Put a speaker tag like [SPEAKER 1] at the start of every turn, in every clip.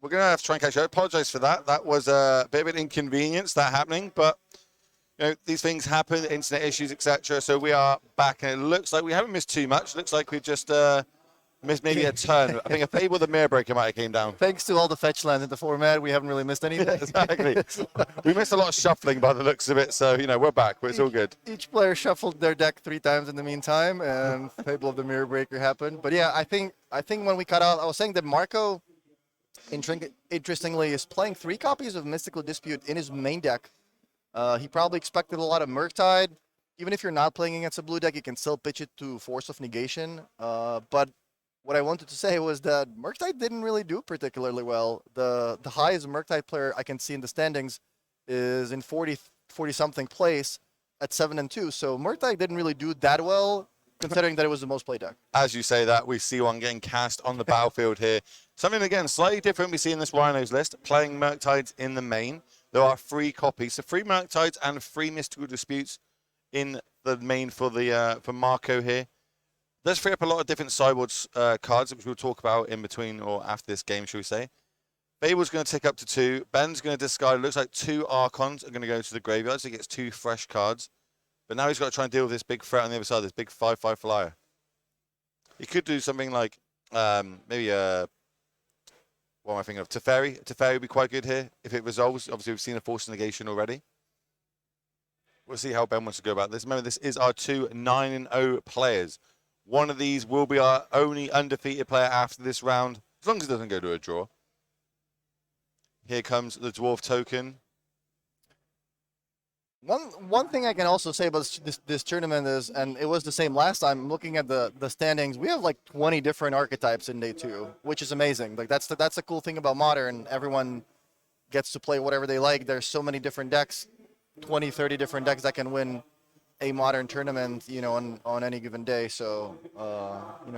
[SPEAKER 1] We're going to have to try and catch you. I apologize for that. That was a bit of an inconvenience, that happening. But, these things happen, internet issues, etc. So we are back, and it looks like we haven't missed too much. Looks like we've just missed maybe a turn. I think a Fable the Mirror Breaker might have came down.
[SPEAKER 2] Thanks to all the fetch lands in the format, we haven't really missed anything.
[SPEAKER 1] Exactly. We missed a lot of shuffling by the looks of it. So, we're back. But it's all good.
[SPEAKER 2] Each player shuffled their deck 3 times in the meantime, and Fable of the Mirror Breaker happened. But yeah, I think when we cut out, I was saying that Marco, interestingly, is playing 3 copies of Mystical Dispute in his main deck. He probably expected a lot of Murktide. Even if you're not playing against a blue deck, you can still pitch it to Force of Negation. But what I wanted to say was that Murktide didn't really do particularly well. The highest Murktide player I can see in the standings is in 40-something place at 7-2. So Murktide didn't really do that well, considering that it was the most played deck.
[SPEAKER 1] As you say that, we see one getting cast on the battlefield here. Something, again, slightly different we see in this Rhinos list, playing Murktides in the main. There are 3 copies, so 3 Murktides and 3 Mystical Disputes in the main for Marco here. Does free up a lot of different sideboards cards, which we'll talk about in between or after this game, shall we say. Fable's going to tick up to 2. Ben's going to discard, it looks like 2 Archons are going to go to the graveyard, so he gets 2 fresh cards. But now he's got to try and deal with this big threat on the other side, this big 5/5 flyer. He could do something like maybe what am I thinking of? Teferi. Teferi would be quite good here if it resolves. Obviously, we've seen a Force Negation already. We'll see how Ben wants to go about this. Remember, this is our 2 9-0 players. One of these will be our only undefeated player after this round, as long as it doesn't go to a draw. Here comes the Dwarf token.
[SPEAKER 2] One thing I can also say about this tournament is, and it was the same last time, looking at the standings, we have like 20 different archetypes in day 2, which is amazing. Like that's the cool thing about Modern. Everyone gets to play whatever they like. There's so many different decks, 20, 30 different decks that can win a Modern tournament, on any given day. So,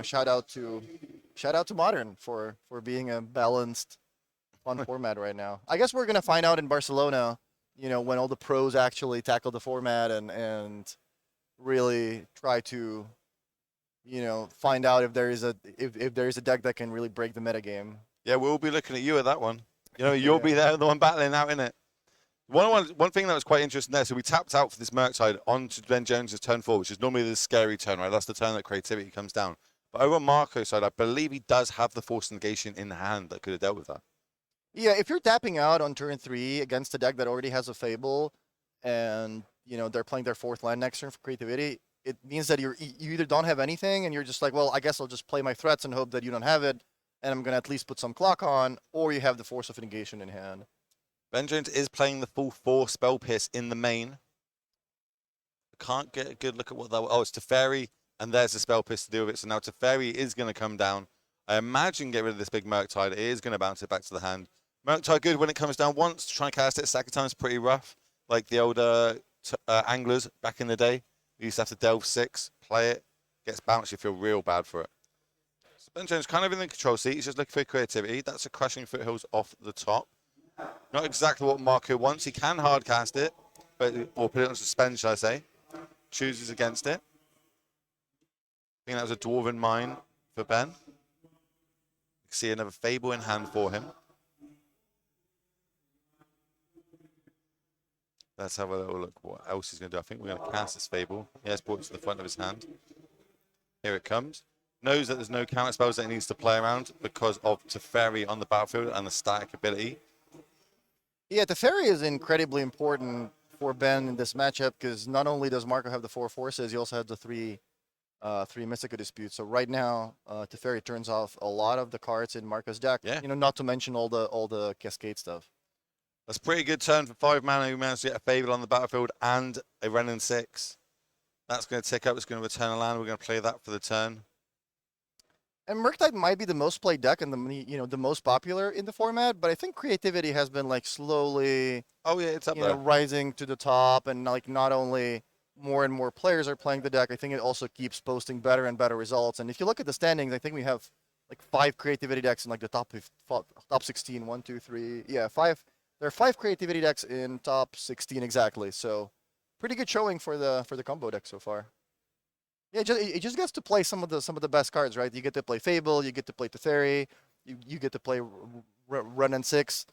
[SPEAKER 2] shout out to Modern for being a balanced, fun format right now. I guess we're gonna find out in Barcelona, when all the pros actually tackle the format and really try to, find out if there is a deck that can really break the metagame.
[SPEAKER 1] Yeah, we'll be looking at you at that one. You'll be there, the one battling out, innit? One thing that was quite interesting there, so we tapped out for this Murktide onto Ben Jones' turn 4, which is normally the scary turn, right? That's the turn that creativity comes down. But over on Marco's side, I believe he does have the Force Negation in hand that could have dealt with that.
[SPEAKER 2] Yeah, if you're tapping out on turn 3 against a deck that already has a Fable, and they're playing their 4th land next turn for creativity, it means that you either don't have anything and you're just like, well, I guess I'll just play my threats and hope that you don't have it, and I'm gonna at least put some clock on, or you have the Force of Negation in hand.
[SPEAKER 1] Ben Jones is playing the full 4 Spell Pierce in the main. I can't get a good look at what that was. Oh, it's Teferi, and there's the Spell Pierce to deal with it. So now Teferi is going to come down. I imagine get rid of this big Murktide. It is going to bounce it back to the hand. Murktide good when it comes down once. Trying to cast it a second time is pretty rough. Like the older anglers back in the day. You used to have to delve 6, play it, gets bounced, you feel real bad for it. So Ben Jones kind of in the control seat. He's just looking for creativity. That's a Crushing Foothills off the top. Not exactly what Marco wants. He can hard cast it, or put it on suspend, shall I say. Chooses against it. I think that was a Dwarven Mine for Ben. You can see another Fable in hand for him. Let's have a little look what else he's going to do. I think we're going to cast this Fable. He has brought it to the front of his hand. Here it comes. Knows that there's no counter spells that he needs to play around because of Teferi on the battlefield and the static ability.
[SPEAKER 2] Yeah, Teferi is incredibly important for Ben in this matchup because not only does Marco have the 4 forces, he also has the 3 Mystical Disputes. So right now, Teferi turns off a lot of the cards in Marco's deck.
[SPEAKER 1] Yeah.
[SPEAKER 2] Not to mention all the Cascade stuff.
[SPEAKER 1] That's a pretty good turn for 5 mana who managed to get a Fable on the battlefield and a Renin 6. That's going to tick up. It's going to return a land. We're going to play that for the turn.
[SPEAKER 2] And Murktide might be the most played deck and the most popular in the format, but I think creativity has been like slowly
[SPEAKER 1] It's up there.
[SPEAKER 2] Rising to the top, and like not only more and more players are playing the deck, I think it also keeps posting better and better results. And if you look at the standings, I think we have like 5 creativity decks in like the top 16, 1, 2, 3. Yeah, 5. There are 5 creativity decks in top 16 exactly. So pretty good showing for the combo deck so far. Yeah, it just gets to play some of the best cards, right? You get to play Fable, you get to play Teferi, you get to play run and 6.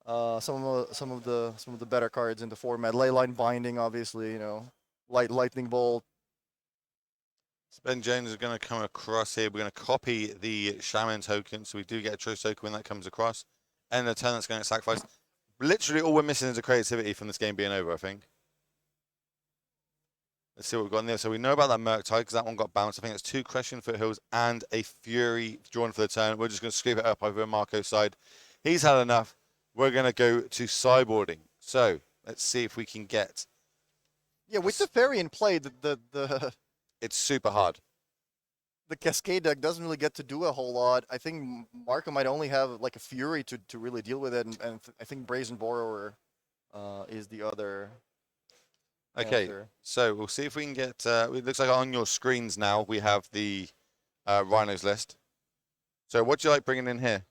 [SPEAKER 2] Some of the better cards in the format. Leyline Binding, obviously, Lightning Bolt.
[SPEAKER 1] Ben Jones is going to come across here. We're going to copy the Shaman token, so we do get a choice token when that comes across. And the turn that's going to sacrifice. Literally all we're missing is a creativity from this game being over, I think. Let's see what we've got in there. So we know about that Murktide because that one got bounced. I think it's 2 Crushing Foothills and a Fury drawn for the turn. We're just going to scoop it up over on Marco's side. He's had enough. We're going to go to sideboarding. So let's see if we can get...
[SPEAKER 2] Yeah, with the Fairy in play, the
[SPEAKER 1] It's super hard.
[SPEAKER 2] the Cascade deck doesn't really get to do a whole lot. I think Marco might only have like a Fury to really deal with it, and I think Brazen Borrower is the other.
[SPEAKER 1] Okay,
[SPEAKER 2] answer.
[SPEAKER 1] so we'll see if we can get... it looks like on your screens now we have the Rhinos list. So what do you like bringing in here?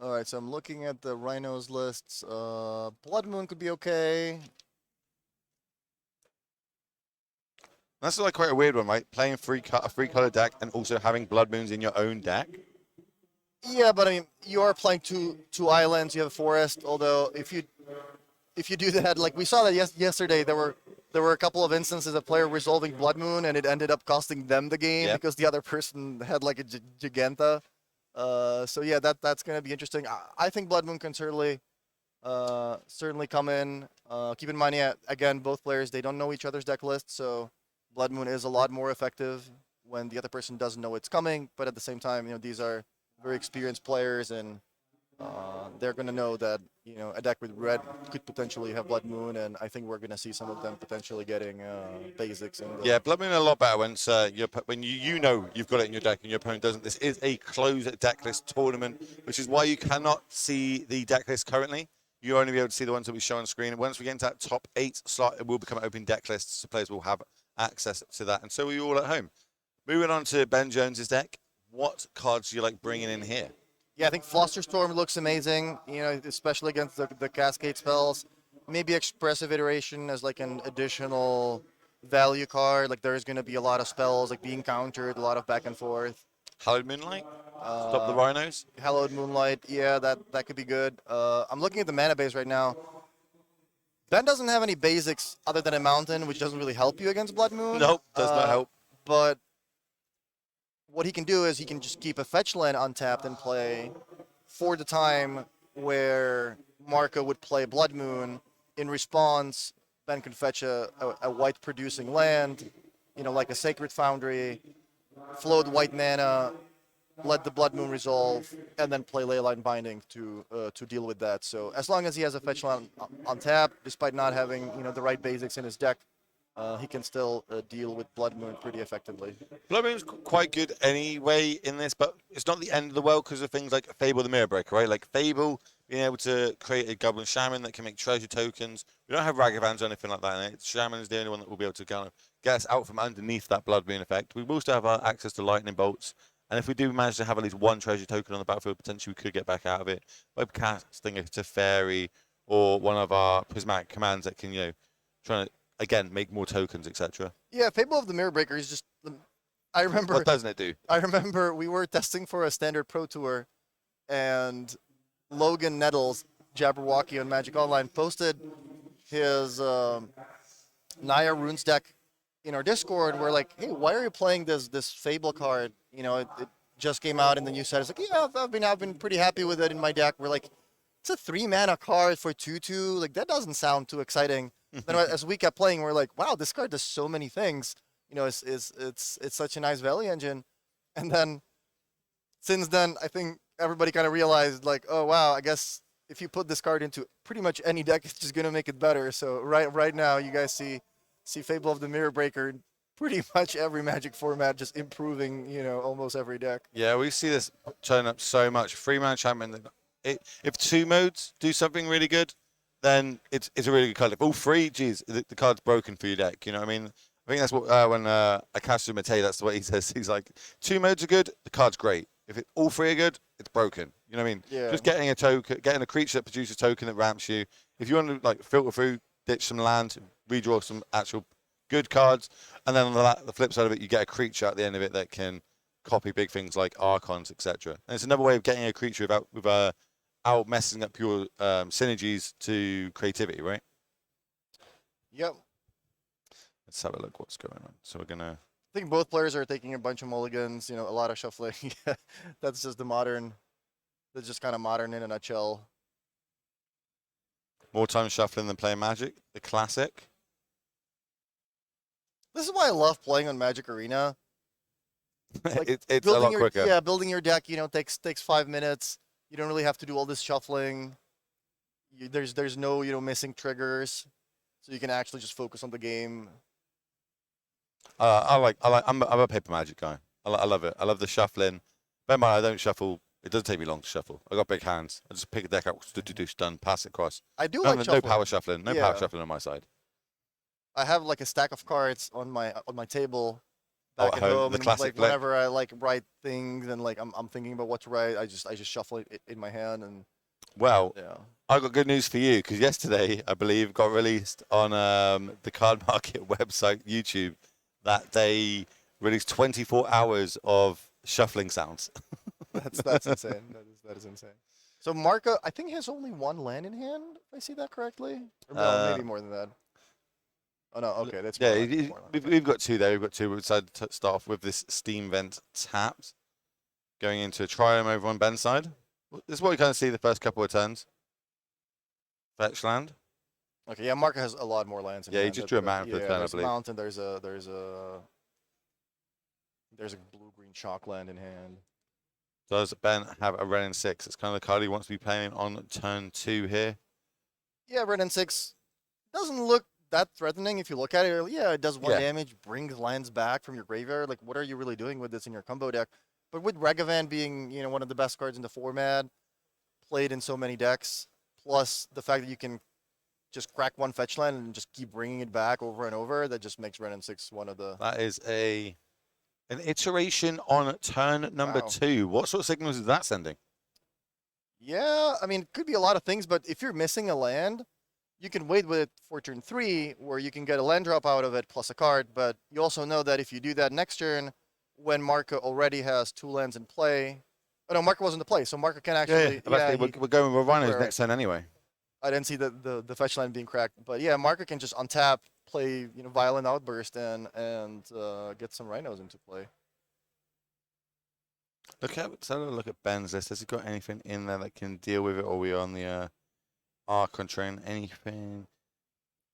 [SPEAKER 2] All right, so I'm looking at the Rhinos lists. Blood Moon could be okay.
[SPEAKER 1] That's like quite a weird one, right? Playing a free color deck and also having Blood Moons in your own deck.
[SPEAKER 2] Yeah, but I mean, you are playing two islands. You have a forest. Although if you do that, like we saw that yesterday, there were a couple of instances of player resolving Blood Moon, and it ended up costing them the game because the other person had like a Giganta. So yeah, that's gonna be interesting. I think Blood Moon can certainly come in. Keep in mind, yeah, again, both players, they don't know each other's deck list, so Blood Moon is a lot more effective when the other person doesn't know it's coming. But at the same time, these are very experienced players, and they're gonna know that a deck with red could potentially have Blood Moon, and I think we're gonna see some of them potentially getting basics.
[SPEAKER 1] Yeah, Blood Moon a lot better when when you know you've got it in your deck and your opponent doesn't. This is a closed deck list tournament, which is why you cannot see the deck list currently. You only be able to see the ones that we show on screen. And once we get into that top 8 slot, it will become an open deck list, so players will have access to that, and so are you all at home. Moving on to Ben Jones's deck, what cards do you like bringing in here?
[SPEAKER 2] Yeah, I think Flusterstorm looks amazing, especially against the Cascade spells. Maybe Expressive Iteration as like an additional value card. Like there's going to be a lot of spells like being countered, a lot of back and forth.
[SPEAKER 1] Hallowed Moonlight? Stop the Rhinos?
[SPEAKER 2] Hallowed Moonlight, yeah, that could be good. I'm looking at the mana base right now. Ben doesn't have any basics other than a mountain, which doesn't really help you against Blood Moon.
[SPEAKER 1] Nope, does not help.
[SPEAKER 2] But what he can do is he can just keep a fetch land untapped and play for the time where Marco would play Blood Moon. In response, Ben can fetch a white producing land, like a Sacred Foundry, float white mana, let the Blood Moon resolve, and then play Leyline Binding to deal with that. So as long as he has a fetch land on tap, despite not having the right basics in his deck, he can still deal with Blood Moon pretty effectively.
[SPEAKER 1] Blood Moon's quite good anyway in this, but it's not the end of the world because of things like Fable the Mirror Breaker, right? Like Fable being able to create a Goblin Shaman that can make treasure tokens. We don't have Ragavans or anything like that in it. Shaman is the only one that will be able to kind of get us out from underneath that Blood Moon effect. We will still have our access to Lightning Bolts. And if we do manage to have at least one treasure token on the battlefield, potentially we could get back out of it by casting a Teferi or one of our prismatic commands that can, try to, again, make more tokens, etc.
[SPEAKER 2] Yeah, Fable of the Mirror Breaker is just... I remember...
[SPEAKER 1] What doesn't it do?
[SPEAKER 2] I remember we were testing for a standard Pro Tour, and Logan Nettles, Jabberwocky on Magic Online, posted his Naya Runes deck in our Discord. We're like, hey, why are you playing this Fable card? It just came out in the new set. It's like, yeah, I've been pretty happy with it in my deck. We're like, it's a 3-mana card for 2/2. Like that doesn't sound too exciting. Then as we kept playing, we're like, wow, this card does so many things. It's such a nice value engine. And then since then, I think everybody kind of realized like, oh wow, I guess if you put this card into pretty much any deck, it's just gonna make it better. So right now, you guys see Fable of the Mirror Breaker pretty much every Magic format just improving, almost every deck.
[SPEAKER 1] Yeah, we see this turn up so much. 3-mana champion. If 2 modes do something really good, then it's a really good card. If all 3, geez, the card's broken for your deck. You know what I mean? I think that's what when Akasu Mate, that's what he says. He's like, 2 modes are good, the card's great. If all 3 are good, it's broken. You know what I mean?
[SPEAKER 2] Yeah.
[SPEAKER 1] Just getting a creature that produces a token that ramps you. If you want to like filter through, ditch some land, redraw some actual good cards, and then on the flip side of it, you get a creature at the end of it that can copy big things like Archons, etc. And it's another way of getting a creature without messing up your synergies to creativity, right?
[SPEAKER 2] Yep.
[SPEAKER 1] Let's have a look what's going on. So we're gonna.
[SPEAKER 2] I think both players are taking a bunch of mulligans. A lot of shuffling. That's just the modern. That's just kind of modern in a nutshell.
[SPEAKER 1] More time shuffling than playing Magic, the classic.
[SPEAKER 2] This is why I love playing on Magic Arena. Like
[SPEAKER 1] it's a lot quicker.
[SPEAKER 2] Yeah, building your deck, takes 5 minutes. You don't really have to do all this shuffling. There's no missing triggers, so you can actually just focus on the game.
[SPEAKER 1] I'm a paper Magic guy. I love it. I love the shuffling. Bear in mind, I don't shuffle. It doesn't take me long to shuffle. I got big hands. I just pick a deck out, done, pass it across.
[SPEAKER 2] I do
[SPEAKER 1] No,
[SPEAKER 2] like
[SPEAKER 1] no
[SPEAKER 2] shuffling.
[SPEAKER 1] power shuffling. No
[SPEAKER 2] Yeah.
[SPEAKER 1] power shuffling on my side.
[SPEAKER 2] I have like a stack of cards on my table back
[SPEAKER 1] at
[SPEAKER 2] at
[SPEAKER 1] home,
[SPEAKER 2] home,
[SPEAKER 1] the
[SPEAKER 2] and
[SPEAKER 1] classic
[SPEAKER 2] like
[SPEAKER 1] play.
[SPEAKER 2] whenever I like write things and like I'm thinking about what to write, I just shuffle it in my hand and
[SPEAKER 1] Well,
[SPEAKER 2] yeah.
[SPEAKER 1] I got good news for you because yesterday, I believe, got released on the Card Market website, YouTube, that they released 24 hours of shuffling sounds.
[SPEAKER 2] That's insane. That is insane. So Marco, I think has only one land in hand. If I see that correctly, or no, maybe more than that. Oh no, okay, that's
[SPEAKER 1] Yeah,
[SPEAKER 2] more land, more land.
[SPEAKER 1] we've got two there. We've got two. We decided to start off with this Steam Vent tapped, going into Triome over on Ben's side. This is what we kind of see the first couple of turns. Fetch land.
[SPEAKER 2] Okay, yeah, Marco has a lot more lands. In
[SPEAKER 1] Yeah, he
[SPEAKER 2] hand.
[SPEAKER 1] just drew a mountain for the turn, I
[SPEAKER 2] there's a
[SPEAKER 1] believe.
[SPEAKER 2] mountain. There's a blue-green chalk land in hand.
[SPEAKER 1] Does Ben have a red and 6? It's kind of the card he wants to be playing on turn 2 here.
[SPEAKER 2] Yeah, red and 6 doesn't look that threatening if you look at it. Yeah, it does 1
[SPEAKER 1] Yeah.
[SPEAKER 2] damage, brings lands back from your graveyard. Like, what are you really doing with this in your combo deck? But with Ragavan being, one of the best cards in the format, played in so many decks, plus the fact that you can just crack 1 fetch land and just keep bringing it back over and over, that just makes red and 6 one of the...
[SPEAKER 1] That is an iteration on turn number
[SPEAKER 2] Wow.
[SPEAKER 1] 2. What sort of signals is that sending?
[SPEAKER 2] Yeah, I mean, it could be a lot of things, but if you're missing a land, you can wait with it for turn 3, where you can get a land drop out of it plus a card, but you also know that if you do that next turn, when Marco already has 2 lands in play... Oh, no, Marco wasn't in play, so Marco can actually...
[SPEAKER 1] We're going with Rhinos
[SPEAKER 2] Right.
[SPEAKER 1] next turn anyway.
[SPEAKER 2] I didn't see the fetch line being cracked, but yeah, Marco can just untap, play Violent Outburst, and get some Rhinos into play.
[SPEAKER 1] Let's have a look at Ben's list. Has he got anything in there that can deal with it, or are we on the Archon train? Anything?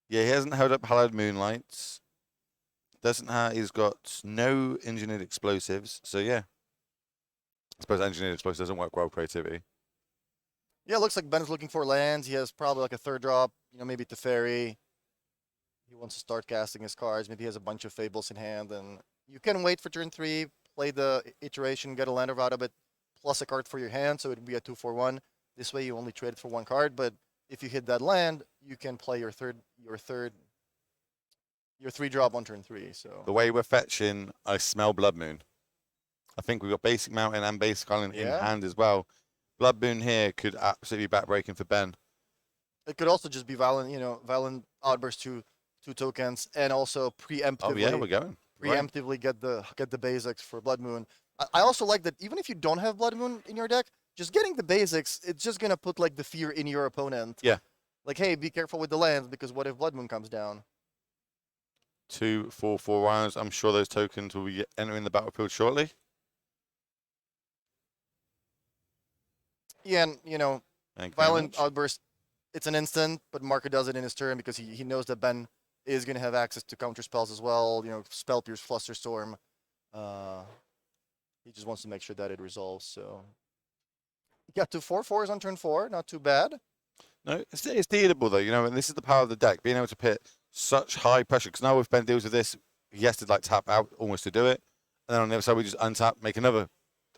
[SPEAKER 1] Yeah, he hasn't held up Hallowed Moonlights. He's got no engineered explosives. So yeah, I suppose engineered explosives doesn't work well with creativity.
[SPEAKER 2] Yeah, it looks like Ben's looking for lands. He has probably like a 3rd drop, maybe Teferi. He wants to start casting his cards. Maybe he has a bunch of Fables in hand, and you can wait for turn 3, play the iteration, get a land out of it, plus a card for your hand, so it would be a 2-4-1. This way you only trade it for 1 card, but if you hit that land, you can play your 3-drop on turn 3. So
[SPEAKER 1] The way we're fetching, I smell Blood Moon. I think we've got Basic Mountain and Basic Island in
[SPEAKER 2] Yeah.
[SPEAKER 1] hand as well. Blood Moon here could absolutely be backbreaking for Ben.
[SPEAKER 2] it could also just be Violent Outburst 2 tokens, and also preemptively.
[SPEAKER 1] Oh yeah, we're going. Right.
[SPEAKER 2] Preemptively get the basics for Blood Moon. I also like that even if you don't have Blood Moon in your deck, just getting the basics, it's just gonna put like the fear in your opponent.
[SPEAKER 1] Yeah.
[SPEAKER 2] Like, hey, be careful with the lands, because what if Blood Moon comes down?
[SPEAKER 1] 2, 4, 4 rounds. I'm sure those tokens will be entering the battlefield shortly.
[SPEAKER 2] Yeah, and
[SPEAKER 1] Thank you very
[SPEAKER 2] Violent
[SPEAKER 1] much.
[SPEAKER 2] Outburst, it's an instant, but Marco does it in his turn because he knows that Ben is gonna have access to counter spells as well. Spell Pierce, Flusterstorm. He just wants to make sure that it resolves. So he got 2 4/4s on turn 4, not too bad.
[SPEAKER 1] No, it's dealable though, and this is the power of the deck, being able to put such high pressure. Because now if Ben deals with this, he has to tap out almost to do it, and then on the other side we just untap, make another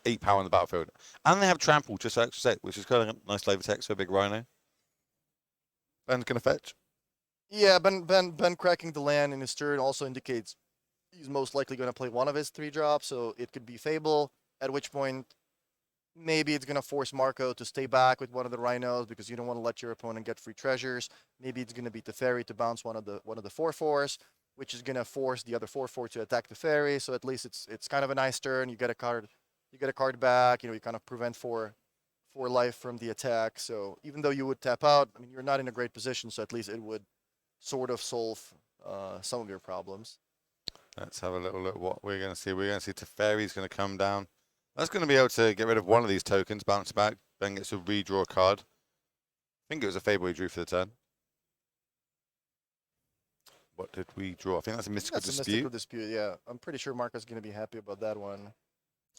[SPEAKER 1] 8 power on the battlefield, and they have trample just for extra set, which is kind of a nice flavor text for a big Rhino. Ben's gonna fetch.
[SPEAKER 2] Yeah, Ben cracking the land in his turn also indicates he's most likely going to play one of his 3-drops, so it could be Fable, at which point maybe it's going to force Marco to stay back with one of the Rhinos because you don't want to let your opponent get free treasures. Maybe it's going to be Teferi to bounce one of the 4/4s, which is gonna force the other 4/4 to attack the Fairy. So at least it's kind of a nice turn. You get a card back. You know, you kind of prevent four life from the attack. So even though you would tap out, I mean, you're not in a great position. So at least it would sort of solve some of your problems.
[SPEAKER 1] Let's have a little look what we're going to see. We're going to see Teferi's going to come down. That's going to be able to get rid of one of these tokens, bounce back, then gets to redraw a card. I think it was a Fable he drew for the turn. What did we draw? I think that's a Mystical Dispute.
[SPEAKER 2] That's a Mystical Dispute, yeah. I'm pretty sure Marco's going to be happy about that one.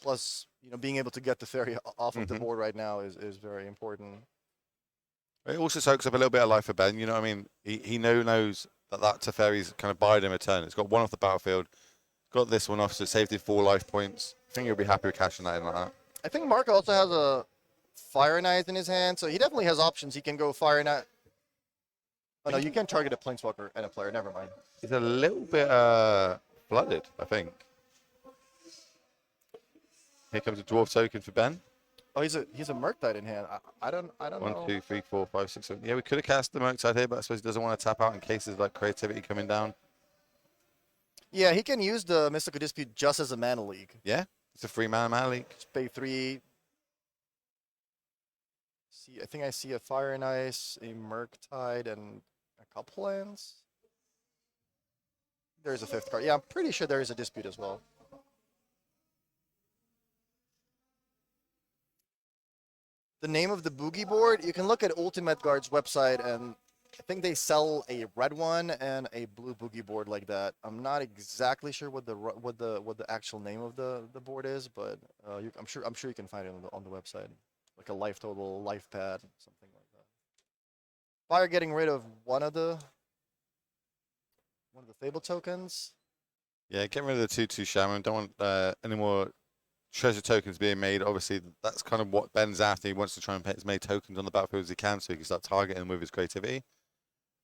[SPEAKER 2] Plus, you know, being able to get the Fairy off of the board right now is very important.
[SPEAKER 1] It also soaks up a little bit of life for Ben. You know what I mean? He knows that Teferi's kind of buying him a turn. It's got one off the battlefield. Got this one off, so it saved him 4 life points. I think he'll be happy with cashing that in like that.
[SPEAKER 2] I think Marco also has a Fire Knight in his hand, so he definitely has options. He can go Fire Knight. Oh no, you can't target a Planeswalker and a player. Never mind.
[SPEAKER 1] He's a little bit flooded, I think. Here comes a Dwarf token for Ben.
[SPEAKER 2] Oh, he's a Murktide in hand. I don't know.
[SPEAKER 1] 1, 2, 3, 4, 5, 6, 7. Yeah, we could have cast the Murktide here, but I suppose he doesn't want to tap out in cases like Creativity coming down.
[SPEAKER 2] Yeah, he can use the Mystical Dispute just as a mana leak.
[SPEAKER 1] Yeah, it's a free mana leak.
[SPEAKER 2] Just pay 3. I think I see a Fire and Ice, a Murktide, and a couple lands. There's a 5th card. Yeah, I'm pretty sure there is a Dispute as well. The name of the Boogie board, you can look at Ultimate Guard's website, and I think they sell a red one and a blue Boogie board like that. I'm not exactly sure what the actual name of the board is, but I'm sure you can find it on the website, like a life total, life pad, something like that. Fire getting rid of one of the Fable tokens.
[SPEAKER 1] Yeah, get rid of the 2/2 Shaman. Don't want any more treasure tokens being made. Obviously, that's kind of what Ben's after. He wants to try and put as many tokens on the battlefield as he can so he can start targeting with his creativity.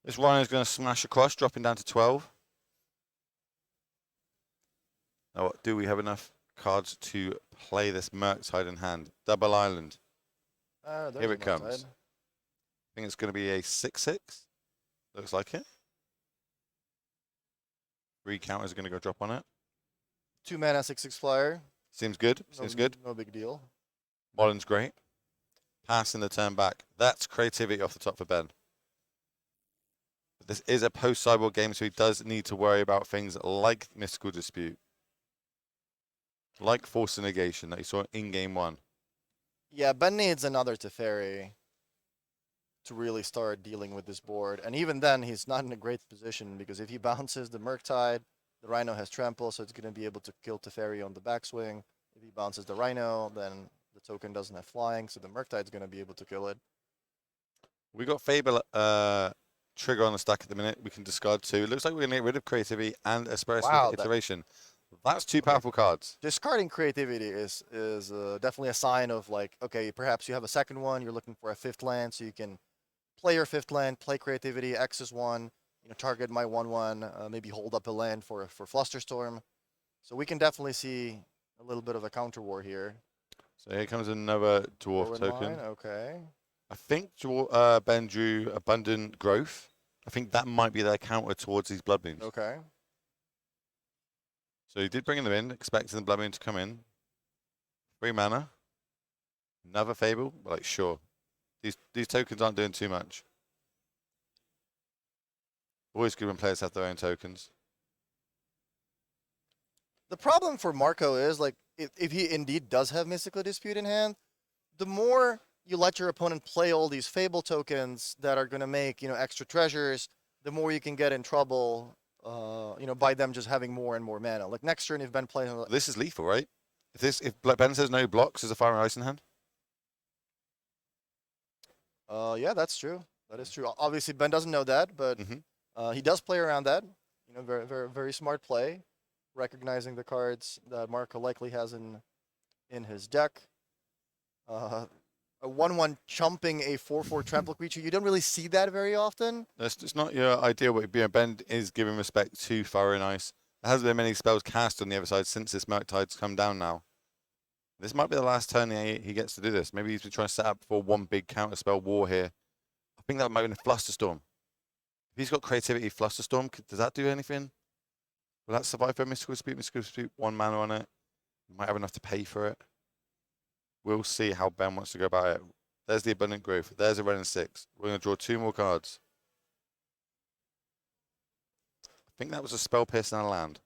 [SPEAKER 1] This Rhino's going to smash across, dropping down to 12. Now, do we have enough cards to play this Murktide in hand? Double Island. Here it comes. I think it's going to be a 6/6. Looks like it. 3 counters are going to go drop on it.
[SPEAKER 2] 2 mana, 6/6 flyer.
[SPEAKER 1] Seems good. Seems good.
[SPEAKER 2] No big deal.
[SPEAKER 1] Modern's great. Passing the turn back. That's creativity off the top for Ben. But this is a post-Cyborg game, so he does need to worry about things like Mystical Dispute. Like Force Negation that he saw in Game 1.
[SPEAKER 2] Yeah, Ben needs another Teferi to really start dealing with this board. And even then, he's not in a great position, because if he bounces the Murktide, the Rhino has Trample, so it's going to be able to kill Teferi on the backswing. If he bounces the Rhino, then the token doesn't have flying, so the Murktide's going to be able to kill it.
[SPEAKER 1] We got Fable trigger on the stack at the minute. We can discard 2. It looks like we're going to get rid of creativity and Espresso iteration. That's 2 powerful cards.
[SPEAKER 2] Discarding creativity is definitely a sign of, like, okay, perhaps you have a second one, you're looking for a 5th land, so you can play your 5th land, play creativity, X is 1. You know, target my 1/1, maybe hold up a land for Flusterstorm. So we can definitely see a little bit of a counter war here.
[SPEAKER 1] So here comes another Dwarf token.
[SPEAKER 2] Okay.
[SPEAKER 1] I think Ben drew Abundant Growth. I think that might be their counter towards these Blood Moons.
[SPEAKER 2] Okay.
[SPEAKER 1] So he did bring them in, expecting the Blood Moon to come in. 3 mana. Another Fable. Like, sure. These tokens aren't doing too much. Always good when players have their own tokens.
[SPEAKER 2] The problem for Marco is, like, if he indeed does have Mystical Dispute in hand, the more you let your opponent play all these Fable tokens that are going to make, you know, extra treasures, the more you can get in trouble, you know, by them just having more and more mana. Like next turn, if Ben plays...
[SPEAKER 1] This is lethal, right? If Ben says no blocks, is a Fire and Ice in hand?
[SPEAKER 2] Yeah, that's true. That is true. Obviously, Ben doesn't know that, but he does play around that. You know, very, very, very smart play, recognizing the cards that Marco likely has in his deck. A 1/1 chumping a 4/4 trample creature. You don't really see that very often.
[SPEAKER 1] It's not your ideal, but Ben is giving respect to Fire and Ice. There hasn't been many spells cast on the other side since this Murktide's come down now. This might be the last turn he gets to do this. Maybe he's been trying to set up for one big counter spell war here. I think that might be a Flusterstorm. If he's got creativity, Flusterstorm, does that do anything? Will that survive for Mystical Dispute? Mystical Dispute, 1 mana on it. We might have enough to pay for it. We'll see how Ben wants to go about it. There's the Abundant Growth. There's a red and 6. We're going to draw 2 more cards. I think that was a Spell Pierce and a land.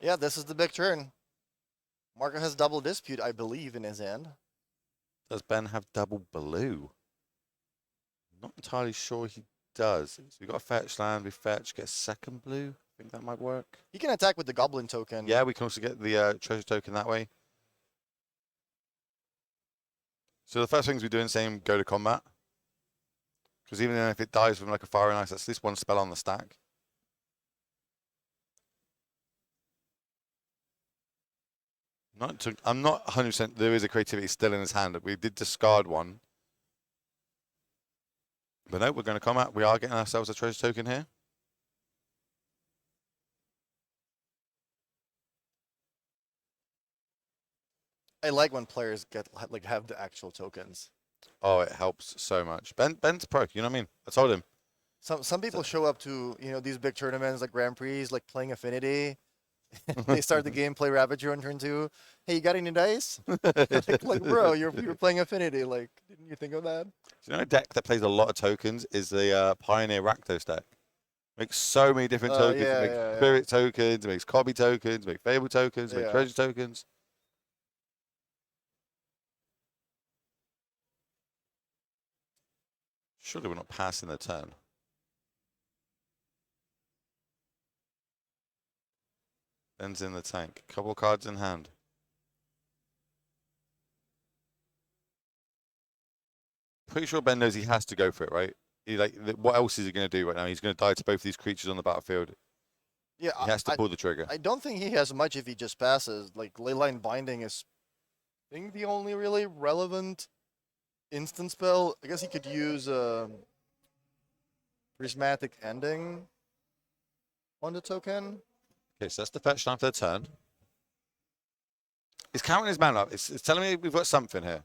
[SPEAKER 2] Yeah, this is the big turn. Marco has double dispute, I believe, in his hand.
[SPEAKER 1] Does Ben have double blue? Not entirely sure he does. So we got a fetch land, we fetch, get a second blue. I think that might work.
[SPEAKER 2] He can attack with the Goblin token.
[SPEAKER 1] Yeah, we can also get the treasure token that way. So the first things we do in same go to combat. Because even if it dies from like a Fire and Ice, that's at least 1 spell on the stack. I'm not 100%. There is a creativity still in his hand. We did discard one. But no, we're going to come out. We are getting ourselves a treasure token here.
[SPEAKER 2] I like when players have the actual tokens.
[SPEAKER 1] Oh, it helps so much. Ben's pro, you know what I mean? I told him.
[SPEAKER 2] Some people show up to these big tournaments like Grand Prix, like playing Affinity. They start the game, play Ravager on turn 2. Hey, you got any dice? like, bro, you're playing Affinity. Like, didn't you think of that?
[SPEAKER 1] Do you know a deck that plays a lot of tokens is the Pioneer Rakdos deck? Makes so many different tokens.
[SPEAKER 2] Yeah,
[SPEAKER 1] it makes
[SPEAKER 2] yeah,
[SPEAKER 1] Spirit tokens, it makes Copy tokens, it makes Fable tokens, it makes
[SPEAKER 2] Yeah.
[SPEAKER 1] Treasure tokens. Surely we're not passing the turn. Ben's in the tank. Couple cards in hand. Pretty sure Ben knows he has to go for it, right? What else is he going to do right now? He's going to die to both these creatures on the battlefield.
[SPEAKER 2] Yeah,
[SPEAKER 1] He has to pull the trigger.
[SPEAKER 2] I don't think he has much if he just passes. Like, Leyline Binding is, I think, the only really relevant instant spell. I guess he could use Prismatic Ending on the token.
[SPEAKER 1] Okay, so that's the fetch time for the turn. It's counting his mana up. It's telling me we've got something here.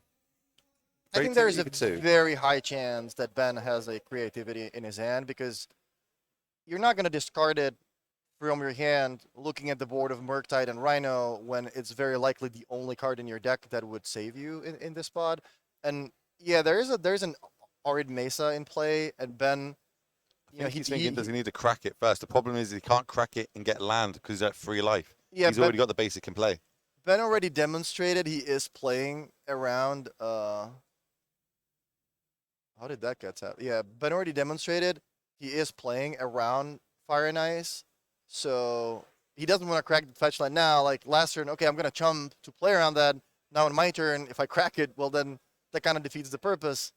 [SPEAKER 2] I think there is a
[SPEAKER 1] Creativity
[SPEAKER 2] very high chance that Ben has a creativity in his hand because you're not going to discard it from your hand looking at the board of Murktide and Rhino when it's very likely the only card in your deck that would save you in this spot. And yeah, there's an Arid Mesa in play, and Ben,
[SPEAKER 1] he's thinking, does he need to crack it first? The problem is he can't crack it and get land because he's at 3 life.
[SPEAKER 2] Yeah,
[SPEAKER 1] he's already got the basic in play.
[SPEAKER 2] Ben already demonstrated he is playing around. How did that get tapped? Yeah, Ben already demonstrated he is playing around Fire and Ice, so he doesn't want to crack the fetch line now. Like last turn, okay, I'm gonna chump to play around that. Now in my turn, if I crack it, well then that kind of defeats the purpose.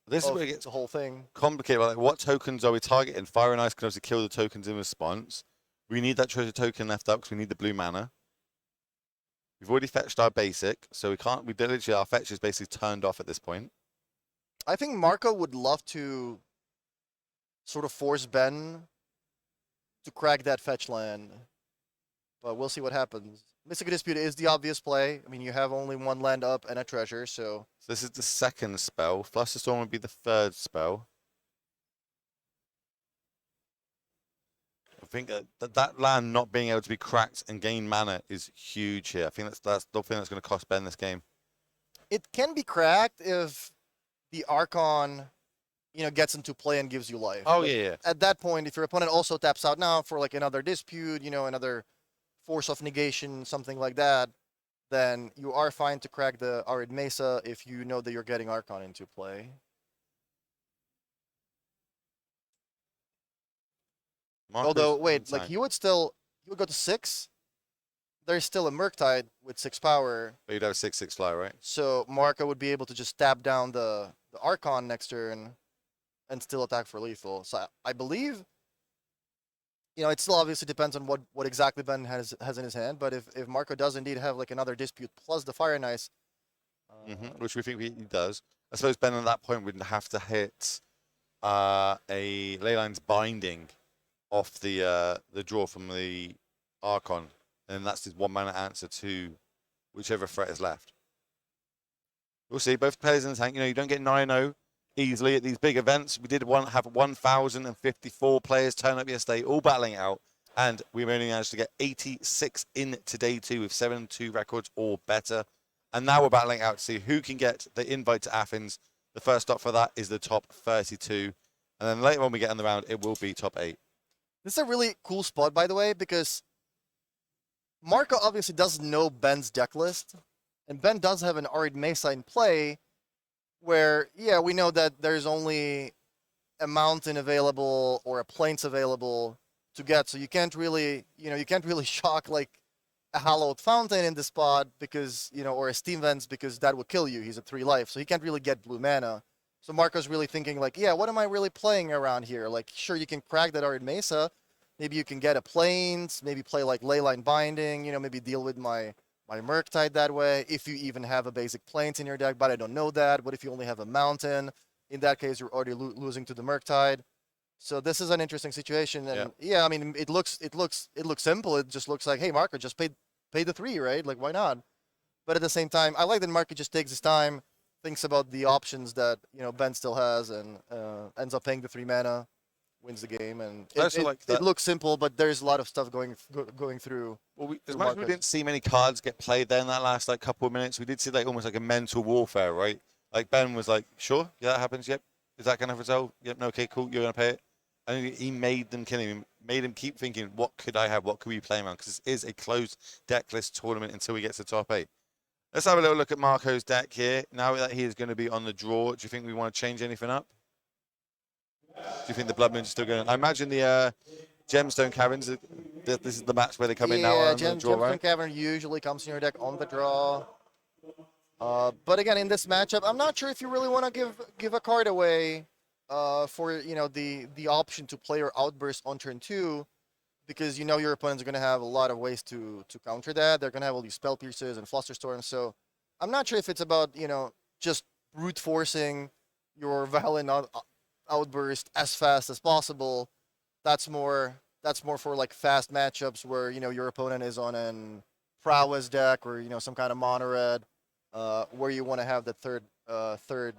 [SPEAKER 1] This is where it gets
[SPEAKER 2] the whole thing
[SPEAKER 1] complicated. Like, what tokens are we targeting? Fire and Ice can obviously kill the tokens in response. We need that treasure token left up because we need the blue mana. We've already fetched our basic, so we can't. Literally our fetch is basically turned off at this point.
[SPEAKER 2] I think Marco would love to sort of force Ben to crack that fetch land, but we'll see what happens. Mystical Dispute is the obvious play. I mean, you have only 1 land up and a treasure, so
[SPEAKER 1] This is the second spell. Flusterstorm would be the third spell. I think that land not being able to be cracked and gain mana is huge here. I think that's the thing that's going to cost Ben this game.
[SPEAKER 2] it can be cracked if the Archon, gets into play and gives you life.
[SPEAKER 1] Oh,
[SPEAKER 2] Like,
[SPEAKER 1] yeah.
[SPEAKER 2] At that point, if your opponent also taps out now for like another dispute, another force of negation, something like that, then you are fine to crack the Arid Mesa if you know that you're getting Archon into play. Although, wait, like he would go to 6. There's still a Murktide with 6 power.
[SPEAKER 1] But you'd have a 6/6 flyer, right?
[SPEAKER 2] So Marco would be able to just stab down the Archon next turn and still attack for lethal. So I believe, it still obviously depends on what exactly Ben has in his hand. But if Marco does indeed have like another dispute plus the Fire and Ice,
[SPEAKER 1] Which we think he does. I suppose Ben at that point would have to hit a Leyline's Binding off the draw from the Archon, and that's his 1 mana answer to whichever threat is left. We'll see. Both players in the tank. You don't get 9-0 easily at these big events. We did have 1,054 players turn up yesterday, all battling it out. And we only managed to get 86 in today too, with 7-2 records or better. And now we're battling out to see who can get the invite to Athens. The first stop for that is the top 32. And then later on we get in the round, it will be top 8.
[SPEAKER 2] This is a really cool spot, by the way, because Marco obviously doesn't know Ben's deck list. And Ben does have an Arid Mesa in play where, yeah, we know that there's only a mountain available or a plains available to get. So you can't really, you can't really shock like a Hallowed Fountain in the spot because, or a Steam Vents because that would kill you. He's at 3 life. So he can't really get blue mana. So Marco's really thinking like, yeah, what am I really playing around here? Like, sure, you can crack that Arid Mesa. Maybe you can get a plains, maybe play like Leyline Binding, maybe deal with my Murktide that way, if you even have a basic plains in your deck, but I don't know that. What if you only have a mountain? In that case, you're already losing to the Murktide. So this is an interesting situation, and yeah, I mean, it looks simple. It just looks like, hey, Marco, just pay the 3, right? Like, why not? But at the same time, I like that Marco just takes his time, thinks about the options that Ben still has, and ends up paying the 3 mana, wins the game, and it looks simple, but there's a lot of stuff going through.
[SPEAKER 1] Well, as much as we didn't see many cards get played there in that last like couple of minutes, we did see like almost like a mental warfare, right? Like Ben was like, "Sure, yeah, that happens. Yep, is that gonna result? Yep, no, okay, cool, you're gonna pay it." And he made them kill him, made him keep thinking, "What could I have? What could we play around?" Because this is a closed deck list tournament until we get to top 8. Let's have a little look at Marco's deck here. Now that he is going to be on the draw, do you think we want to change anything up? Do you think the Blood Moons are still going? I imagine the Gemstone Caverns. This is the match where they come in now on the draw, right?
[SPEAKER 2] Gemstone Cavern usually comes in your deck on the draw. But again, in this matchup, I'm not sure if you really want to give a card away for the option to play your Outburst on turn 2, because your opponents are going to have a lot of ways to counter that. They're going to have all these Spell Pierces and Flusterstorms. So I'm not sure if it's about just brute forcing your Violent Outburst as fast as possible. That's more for like fast matchups where your opponent is on an Prowess deck or some kind of mono red, where you want to have the third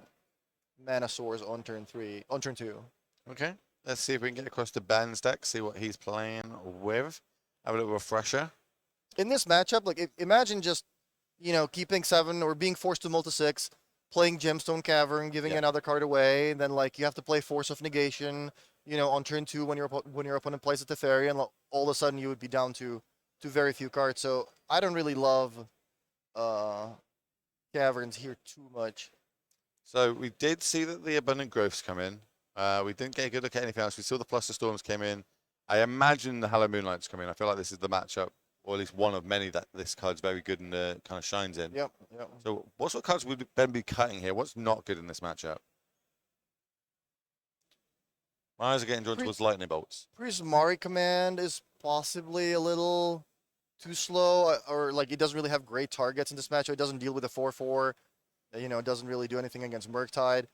[SPEAKER 2] mana source on turn 2.
[SPEAKER 1] Okay, let's see if we can get across to Ben's deck, see what he's playing with. Have a little refresher.
[SPEAKER 2] In this matchup, like imagine just keeping 7 or being forced to multi-6, playing Gemstone Cavern, giving another card away, and then like you have to play Force of Negation, on turn 2 when your opponent plays a Teferi, and all of a sudden you would be down to very few cards. So I don't really love Caverns here too much.
[SPEAKER 1] So we did see that the Abundant Growths come in. We didn't get a good look at anything else. We saw the Flusterstorms came in. I imagine the Hallowed Moonlights come in. I feel like this is the matchup, or at least one of many that this card's very good and kind of shines in.
[SPEAKER 2] Yep.
[SPEAKER 1] So what sort of cards would Ben be cutting here? What's not good in this matchup? My eyes are getting drawn towards Lightning Bolts.
[SPEAKER 2] Prismari Command is possibly a little too slow, or like it doesn't really have great targets in this matchup. It doesn't deal with a 4/4. It doesn't really do anything against Murktide.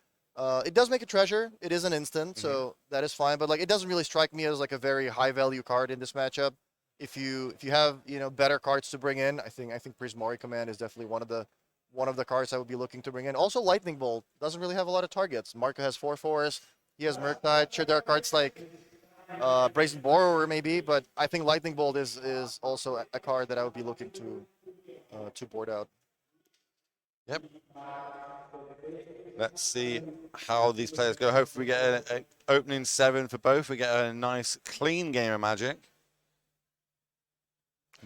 [SPEAKER 2] It does make a treasure. It is an instant, so that is fine. But like, it doesn't really strike me as like a very high value card in this matchup. If you have better cards to bring in, I think Prismari Command is definitely one of the cards I would be looking to bring in. Also, Lightning Bolt doesn't really have a lot of targets. Marco has 4/4s. He has Murktide. Sure, there are cards like Brazen Borrower maybe, but I think Lightning Bolt is also a card that I would be looking to board out.
[SPEAKER 1] Yep. Let's see how these players go. Hopefully we get an opening 7 for both. We get a nice clean game of Magic.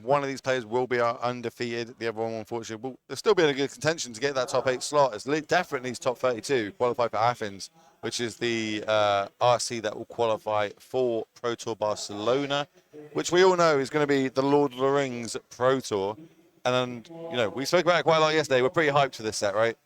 [SPEAKER 1] One of these players will be undefeated. The other one, unfortunately, will still be in a good contention to get that top 8 slot. It's definitely top 32, qualify for Athens, which is the RC that will qualify for Pro Tour Barcelona, which we all know is going to be the Lord of the Rings Pro Tour. And we spoke about it quite a lot yesterday. We're pretty hyped for this set, right?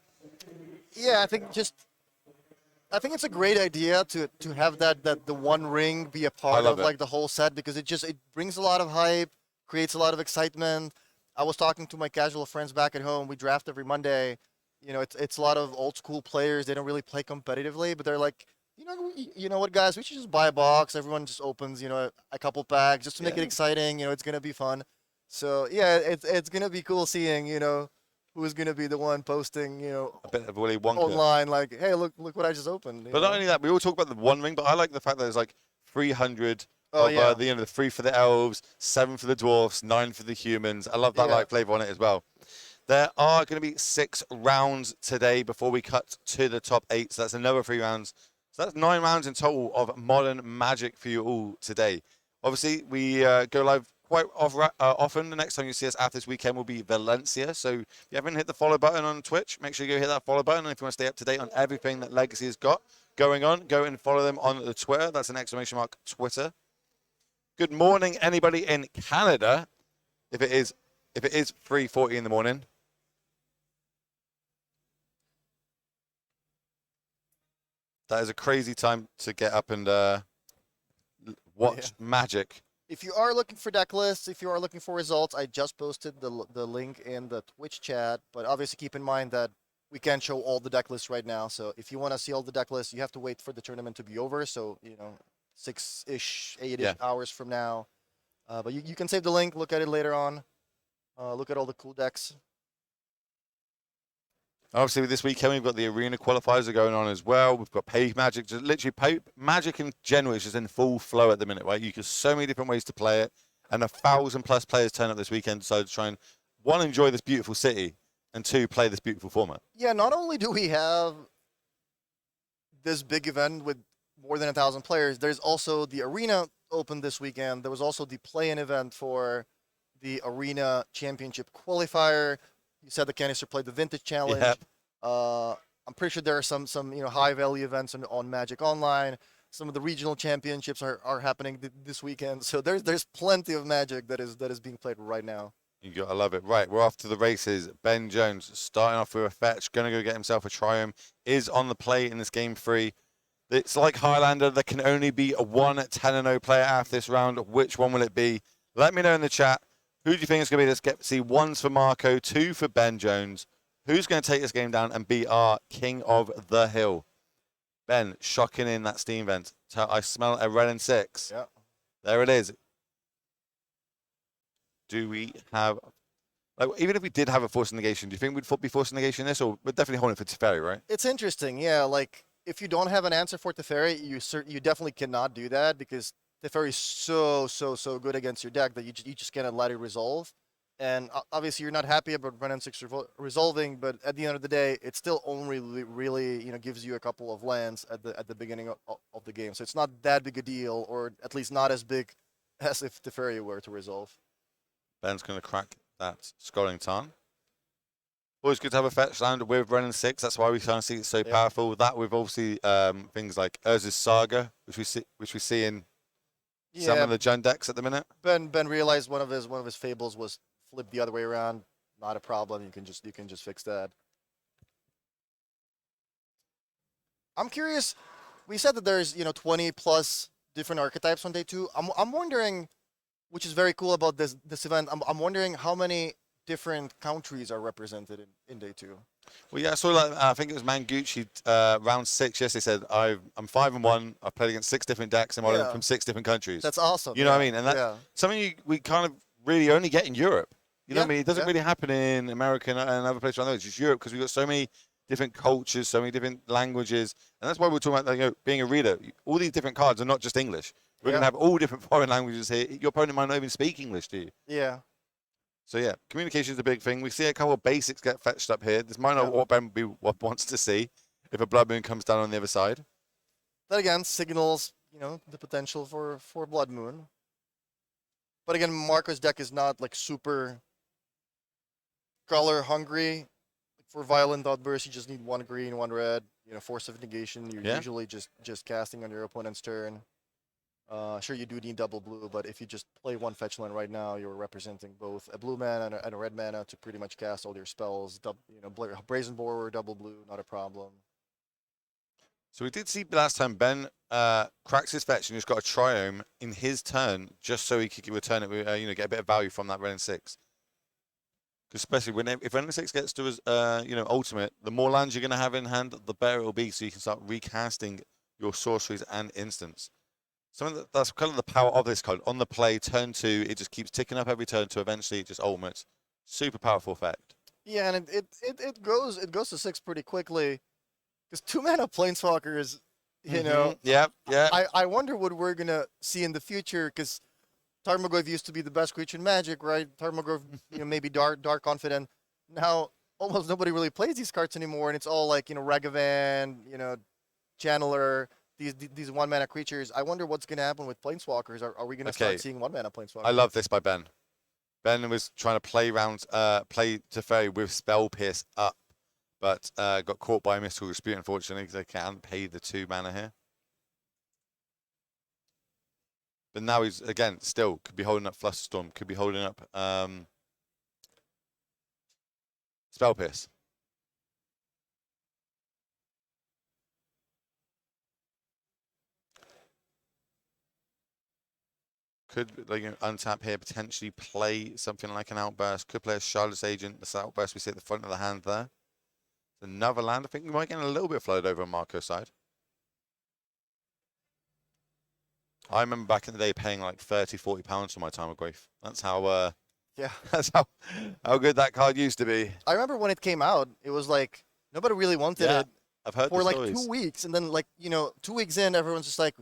[SPEAKER 2] Yeah, I think it's a great idea to have that the one ring be a part of like the whole set, because it brings a lot of hype, creates a lot of excitement. I was talking to my casual friends back at home. We draft every Monday. It's a lot of old school players. They don't really play competitively, but they're like, you know what, guys, we should just buy a box. Everyone just opens, a couple packs just to make it exciting. It's gonna be fun. So yeah, it's gonna be cool seeing, who's gonna be the one posting,
[SPEAKER 1] A bit of Willy Wonka.
[SPEAKER 2] online, like, hey, look what I just opened.
[SPEAKER 1] But not only that, we all talk about the One Ring, but I like the fact that there's like 300
[SPEAKER 2] Oh,
[SPEAKER 1] of
[SPEAKER 2] yeah.
[SPEAKER 1] the 3 for the elves, 7 for the dwarfs, 9 for the humans. I love that
[SPEAKER 2] Yeah.
[SPEAKER 1] light flavor on it as well. There are going to be 6 rounds today before we cut to the top 8. So that's another 3 rounds. So that's 9 rounds in total of Modern Magic for you all today. Obviously, we go live quite often. The next time you see us after this weekend will be Valencia. So if you haven't hit the follow button on Twitch, make sure you go hit that follow button. And if you want to stay up to date on everything that Legacy has got going on, go and follow them on the Twitter. That's an exclamation mark Twitter. Good morning, anybody in Canada. If it is 3:40 in the morning. That is a crazy time to get up and watch Magic.
[SPEAKER 2] If you are looking for deck lists, if you are looking for results, I just posted the link in the Twitch chat. But obviously, keep in mind that we can't show all the deck lists right now. So if you want to see all the deck lists, you have to wait for the tournament to be over. So 6-ish, 8-ish hours from now. But you can save the link, look at it later on. Look at all the cool decks.
[SPEAKER 1] Obviously, this weekend we've got the arena qualifiers are going on as well. We've got Pay Magic, just literally Magic in general is just in full flow at the minute, right? There's so many different ways to play it, and 1,000+ players turn up this weekend, so to try and one, enjoy this beautiful city, and 2, play this beautiful format.
[SPEAKER 2] Yeah, not only do we have this big event with more than 1,000 players, there's also the arena open this weekend. There was also the play-in event for the arena championship qualifier. You said the canister played the vintage challenge.
[SPEAKER 1] Yep.
[SPEAKER 2] I'm pretty sure there are some high value events on Magic Online. Some of the regional championships are happening this weekend. So there's plenty of Magic that is being played right now.
[SPEAKER 1] You gotta love it. Right, we're off to the races. Ben Jones starting off with a fetch, gonna go get himself a triumph. Is on the play in this game 3. It's like Highlander. There can only be a 1 10-0 player after this round. Which one will it be? Let me know in the chat. Who do you think is going to be? Let's see. 1's for Marco, 2 for Ben Jones. Who's going to take this game down and be our king of the hill? Ben, shocking in that steam vent. I smell a red and 6.
[SPEAKER 2] Yeah.
[SPEAKER 1] There it is. Do we have... even if we did have a force negation, do you think we'd be force negation this? Or we're definitely holding it for Teferi, right?
[SPEAKER 2] It's interesting. Yeah, if you don't have an answer for Teferi, you definitely cannot do that because Teferi is so good against your deck that you just cannot let it resolve. And obviously you're not happy about Ren and 6 resolving, but at the end of the day, it still only really gives you a couple of lands at the beginning of the game. So it's not that big a deal, or at least not as big as if Teferi were to resolve.
[SPEAKER 1] Ben's going to crack that Scalding Tarn. Always good to have a fetch land with Ren and 6. That's why we kind of see it so powerful. That with obviously things like Urza's Saga, which we see in some of the Jund decks at the minute.
[SPEAKER 2] Ben realized one of his fables was flip the other way around. Not a problem. You can just fix that. I'm curious. We said that there's 20+ different archetypes on day 2. I'm wondering, which is very cool about this event. I'm wondering how many different countries are represented in day 2.
[SPEAKER 1] Well, yeah, I saw I think it was Mangucci round 6. Yes, they said I'm 5-1. I've played against 6 different decks and from 6 different countries.
[SPEAKER 2] That's awesome.
[SPEAKER 1] You know what I mean? And that's something we kind of really only get in Europe. You know what I mean? It doesn't really happen in America and other places around the world. It's just Europe because we've got so many different cultures, so many different languages, and that's why we're talking about being a reader. All these different cards are not just English. We're going to have all different foreign languages here. Your opponent might not even speak English to you.
[SPEAKER 2] Yeah.
[SPEAKER 1] So yeah, communication is a big thing. We see a couple of basics get fetched up here. This might not what Ben wants to see if a Blood Moon comes down on the other side.
[SPEAKER 2] That again signals, the potential for Blood Moon. But again, Marco's deck is not super color hungry. For Violent Outburst, you just need 1 green, 1 red. Force of Negation, you're usually just casting on your opponent's turn. Sure, you do need double blue, but if you just play 1 fetch land right now, you're representing both a blue mana and a red mana to pretty much cast all your spells. Brazen Borer, double blue, not a problem.
[SPEAKER 1] So we did see last time Ben cracks his fetch and just got a Triome in his turn just so he could return it, get a bit of value from that Ren and 6. Because especially if Ren and 6 gets to his, ultimate, the more lands you're going to have in hand, the better it will be. So you can start recasting your sorceries and instants. That's kind of the power of this card. On the play, turn 2, it just keeps ticking up every turn to eventually it just ultimates. Super powerful effect.
[SPEAKER 2] Yeah, and it goes to 6 pretty quickly. Because 2-mana Planeswalkers, you know,
[SPEAKER 1] Yeah, yeah.
[SPEAKER 2] I wonder what we're gonna see in the future. Because Tarmogoyf used to be the best creature in Magic, right? Tarmogoyf, maybe dark confident. Now almost nobody really plays these cards anymore, and it's all like Ragavan, Channeler, these 1-mana creatures. I wonder what's gonna happen with Planeswalkers. Are we gonna
[SPEAKER 1] Okay.
[SPEAKER 2] start seeing 1-mana
[SPEAKER 1] I
[SPEAKER 2] Planeswalkers?
[SPEAKER 1] love this by Ben. Ben was trying to play Teferi with Spell Pierce up, but got caught by a Mystical Dispute, unfortunately, because they can't pay the 2 mana here. But now he's, again, still could be holding up Flusterstorm, could be holding up Spell Pierce. Could untap here, potentially play something like an Outburst. Could play a Charlotte's Agent. This Outburst we see at the front of the hand there. Another land. I think we might get a little bit flooded over on Marco's side. I remember back in the day paying like 30, 40 pounds for my time of grief. That's how
[SPEAKER 2] Yeah.
[SPEAKER 1] that's how good that card used to be.
[SPEAKER 2] I remember when it came out, it was like nobody really wanted it
[SPEAKER 1] I've heard
[SPEAKER 2] for
[SPEAKER 1] the
[SPEAKER 2] like
[SPEAKER 1] stories.
[SPEAKER 2] 2 weeks, and then 2 weeks in, everyone's just like,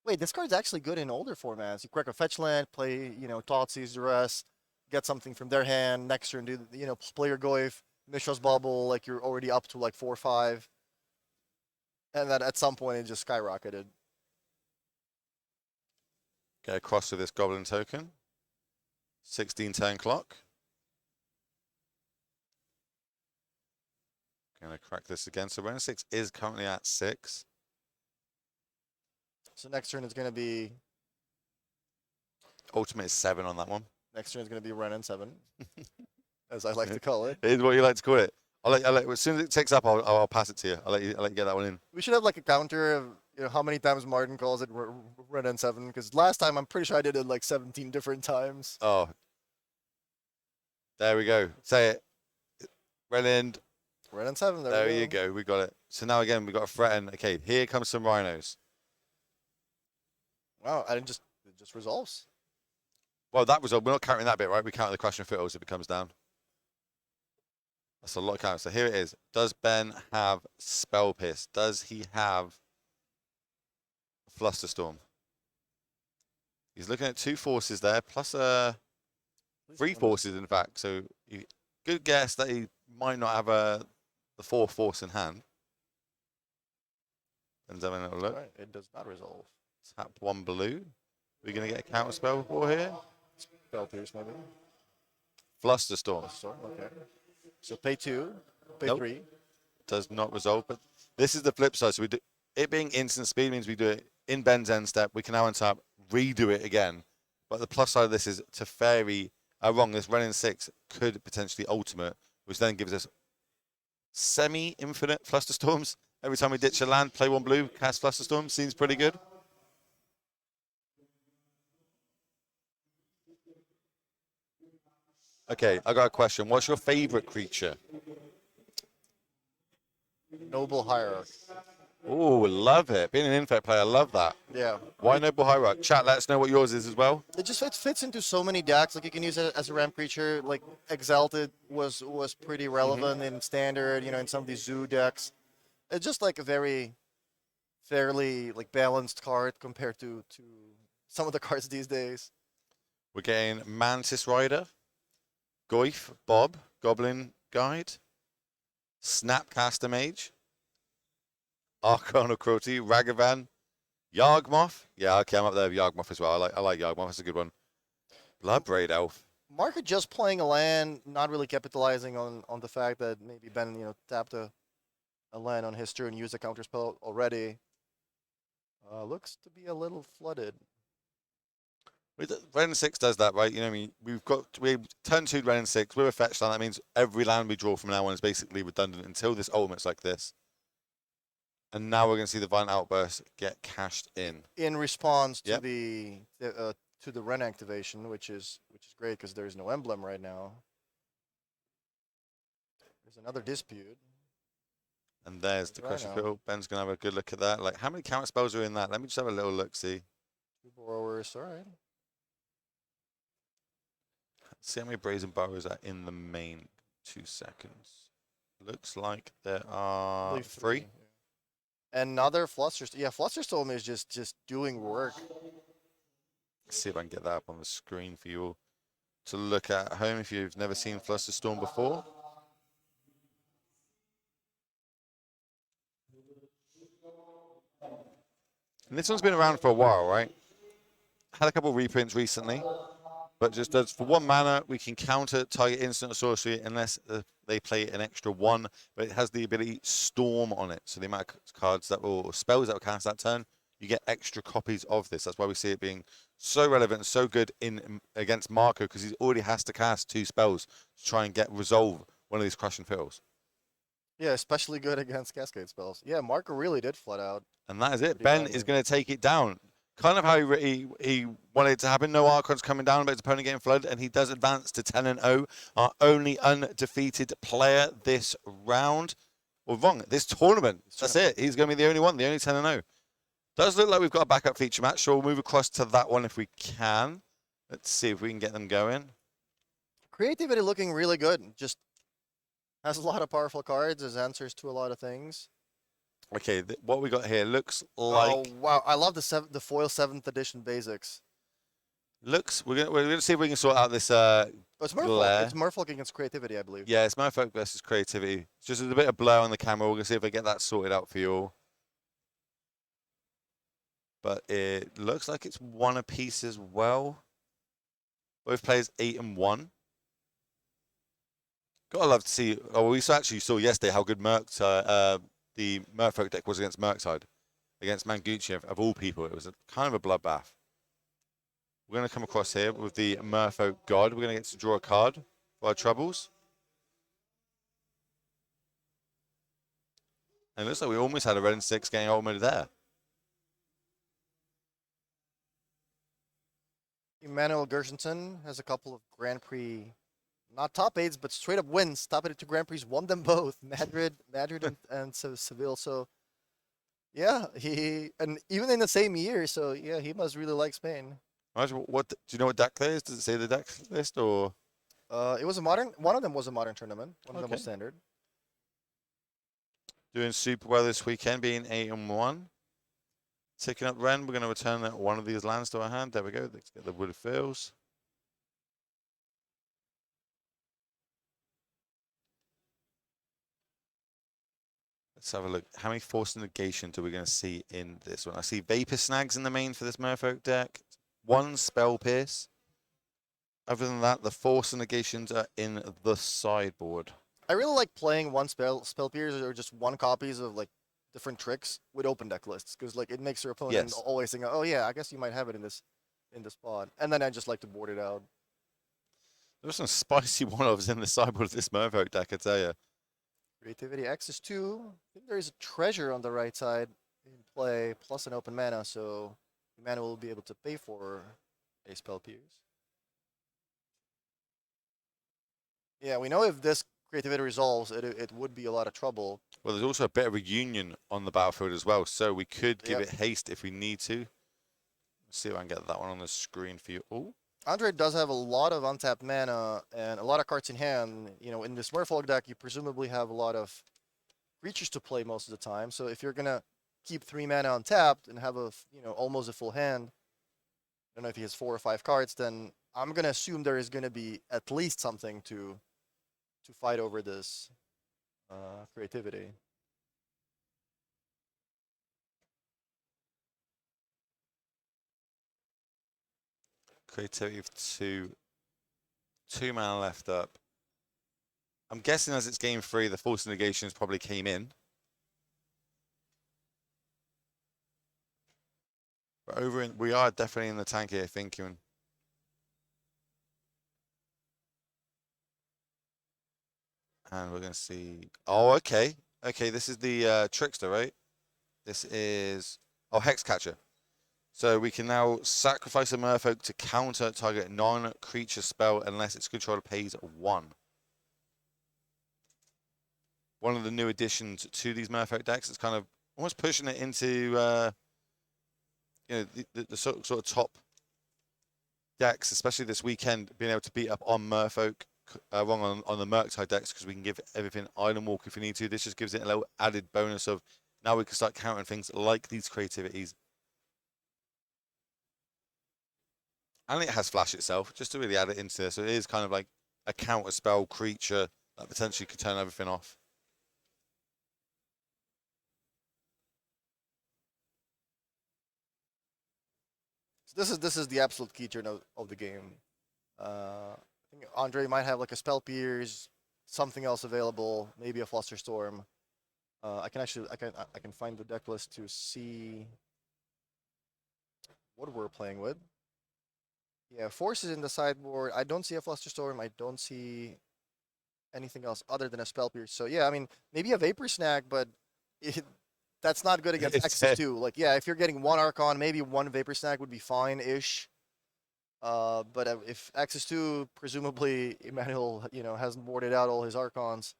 [SPEAKER 2] wait, this card's actually good in older formats. You crack a fetch land, play Thoughtseize Duress, get something from their hand, next turn do play your Goyf, Mishra's Bubble, like you're already up to like 4 or 5, and then at some point it just skyrocketed.
[SPEAKER 1] Get across to this Goblin token. 16 turn clock. Gonna crack this again. So Ren 6 is currently at 6.
[SPEAKER 2] So next turn is gonna be
[SPEAKER 1] Ultimate is 7 on that one.
[SPEAKER 2] next turn is gonna be Ren and 7, as I like to call it.
[SPEAKER 1] It is what you like to call it. I'll let as soon as it ticks up, I'll pass it to you. I'll let you get that one in.
[SPEAKER 2] We should have like a counter of how many times Martin calls it Ren and 7, because last time I'm pretty sure I did it like 17 different times.
[SPEAKER 1] Oh, there we go. Say it. Ren and
[SPEAKER 2] Ren and 7.
[SPEAKER 1] there you go. We got it. So now again, we got a threaten. Okay, here comes some rhinos.
[SPEAKER 2] Wow, it just resolves.
[SPEAKER 1] Well, that was we're not counting that bit, right? We count the crushing fiddles if it comes down. That's a lot of counts. So here it is. Does Ben have Spell Pierce? Does he have Flusterstorm? He's looking at 2 forces there, plus 3 forces, in fact. So good guess that he might not have the 4th force in hand. And having a little look.
[SPEAKER 2] Right, it does not resolve.
[SPEAKER 1] Tap 1 blue. We're going to get a counter spell for here.
[SPEAKER 2] Spell Pierce, maybe.
[SPEAKER 1] Flusterstorm.
[SPEAKER 2] Okay. So pay 2, pay
[SPEAKER 1] Nope.
[SPEAKER 2] 3.
[SPEAKER 1] Does not resolve, but this is the flip side. So we do it being instant speed means we do it in Ben's end step. We can now untap, redo it again. But the plus side of this is Teferi. This Ren 6 could potentially ultimate, which then gives us semi-infinite Flusterstorms. Every time we ditch a land, play 1 blue, cast Flusterstorm. Seems pretty good. Okay, I got a question. What's your favorite creature?
[SPEAKER 2] Noble Hierarch.
[SPEAKER 1] Oh, love it. Being an infect player, I love that.
[SPEAKER 2] Yeah.
[SPEAKER 1] Why Noble Hierarch? Chat, let us know what yours is as well.
[SPEAKER 2] It fits into so many decks. Like you can use it as a ramp creature. Like Exalted was pretty relevant in standard. In some of these zoo decks. It's just like a very fairly like balanced card compared to some of the cards these days.
[SPEAKER 1] We're getting Mantis Rider, Goyf, Bob, Goblin Guide, Snapcaster Mage, Archon of Cruelty, Ragavan, Yargmoth. Yeah, okay, I'm up there with Yargmoth as well. I like Yargmoth. That's a good one. Bloodbraid Elf.
[SPEAKER 2] Market just playing a land, not really capitalizing on the fact that maybe Ben tapped a land on his turn and used a counterspell already. Looks to be a little flooded.
[SPEAKER 1] Ren 6 does that, right? We turn 2 Ren 6 with a fetch land. That means every land we draw from now on is basically redundant until this ultimate's like this. And now we're going to see the Violent Outburst get cashed in.
[SPEAKER 2] In response to
[SPEAKER 1] Yep.
[SPEAKER 2] the Ren activation, which is great because there's no emblem right now. There's another dispute.
[SPEAKER 1] And there's the Crushing
[SPEAKER 2] Rhino.
[SPEAKER 1] Fiddle. Ben's going to have a good look at that. Like, how many counter spells are in that? Let me just have a little look, see.
[SPEAKER 2] 2 borrowers, all right.
[SPEAKER 1] See how many Brazen Burrows are in the main. 2 seconds. Looks like there are
[SPEAKER 2] believe
[SPEAKER 1] 3.
[SPEAKER 2] yeah. Another Flusterstorm. Yeah, Flusterstorm is just doing work.
[SPEAKER 1] Let's see if I can get that up on the screen for you all to look at home if you've never seen Flusterstorm before. And this one's been around for a while, right? Had a couple of reprints recently, but just does for 1 mana, we can counter target instant or sorcery unless they play an extra 1, but it has the ability Storm on it. So the amount of cards that will, or spells that will cast that turn, you get extra copies of this. That's why we see it being so relevant and so good in against Marco, because he already has to cast 2 spells to try and resolve one of these crushing fiddles.
[SPEAKER 2] Yeah, especially good against Cascade spells. Yeah, Marco really did flat out.
[SPEAKER 1] And that is it. Ben is going to take it down. Kind of how he wanted it to happen. No Archons coming down, but his opponent getting flooded, and he does advance to 10-0. Our only undefeated player this round. Well, wrong, this tournament. That's it. He's going to be the only one, the only 10-0. Does look like we've got a backup feature match, so we'll move across to that one if we can. Let's see if we can get them going.
[SPEAKER 2] Creativity looking really good. Just has a lot of powerful cards, has answers to a lot of things.
[SPEAKER 1] Okay, what we got here looks like.
[SPEAKER 2] Oh wow, I love the foil 7th edition basics.
[SPEAKER 1] We're gonna see if we can sort out this.
[SPEAKER 2] It's Merfolk. It's Merfolk against creativity, I believe.
[SPEAKER 1] Yeah, it's Merfolk versus creativity. It's just a bit of blur on the camera. We're gonna see if I get that sorted out for you all. But it looks like it's 1 apiece as well. Both players 8 and 1. Gotta love to see. Oh, we actually saw yesterday how good the Merfolk deck was against Murktide, against Manguchi of all people. It was kind of a bloodbath. We're going to come across here with the Merfolk God. We're going to get to draw a card for our troubles. And it looks like we almost had a red and 6 getting ultimated there.
[SPEAKER 2] Emmanuel Gershenson has a couple of Grand Prix, not top 8s, but straight up wins. Top 8 to Grand Prix, won them both. Madrid and Seville. So yeah, and even in the same year. So yeah, he must really like Spain.
[SPEAKER 1] What do you know what deck there is? Does it say the deck list or?
[SPEAKER 2] It was a modern. One of them was a modern tournament. One of them was standard.
[SPEAKER 1] Doing super well this weekend, being 8 and 1. Ticking up Ren, we're going to return one of these lands to our hand. There we go. Let's get the Wood of Fields. Let's have a look. How many force negations are we going to see in this one? I see Vapor Snags in the main for this Merfolk deck. 1 Spell Pierce. Other than that, the force negations are in the sideboard.
[SPEAKER 2] I really like playing 1 spell pierce or just 1 copies of like different tricks with open deck lists, because like it makes your opponent always think, oh yeah, I guess you might have it in this spot, and then I just like to board it out.
[SPEAKER 1] There were some spicy one-offs in the sideboard of this Merfolk deck, I tell you.
[SPEAKER 2] Creativity X is 2. I think there is a treasure on the right side in play, plus an open mana, so Emmanuel will be able to pay for a spell pierce. Yeah, we know if this creativity resolves, it would be a lot of trouble.
[SPEAKER 1] Well, there's also a bit of a union on the battlefield as well, so we could give it haste if we need to. Let's see if I can get that one on the screen for you. Oh,
[SPEAKER 2] Andre does have a lot of untapped mana and a lot of cards in hand. You know, in this Merfolk deck, you presumably have a lot of creatures to play most of the time. So if you're gonna keep 3 mana untapped and have almost a full hand, I don't know if he has 4 or 5 cards, then I'm gonna assume there is gonna be at least something to fight over this creativity.
[SPEAKER 1] creativity of 2. 2 mana left up. I'm guessing as it's game 3, the force negations probably came in. But we are definitely in the tank here thinking. And we're going to see. Oh, okay. Okay, this is the Trickster, right? This is. Oh, Hexcatcher. So we can now sacrifice a Merfolk to counter target non-creature spell unless its controller pays 1. One of the new additions to these Merfolk decks is kind of almost pushing it into the sort of top decks, especially this weekend, being able to beat up on Merfolk wrong on the Murktide decks because we can give everything Island Walk if we need to. This just gives it a little added bonus of now we can start countering things like these creativities. And it has Flash itself, just to really add it into this. So it is kind of like a counter spell creature that potentially could turn everything off.
[SPEAKER 2] This is the absolute keyturn of the game. I think Andre might have like a Spell Pierce, something else available, maybe a Flusterstorm. I can find the deck list to see what we're playing with. Yeah, Forces in the sideboard. I don't see a Flusterstorm. I don't see anything else other than a Spell Pierce. So yeah, I mean maybe a Vapor Snag, but that's not good against X's too. Like yeah, if you're getting one Archon, maybe one Vapor Snag would be fine-ish. But if Axis 2, presumably Emmanuel, hasn't boarded out all his Archons,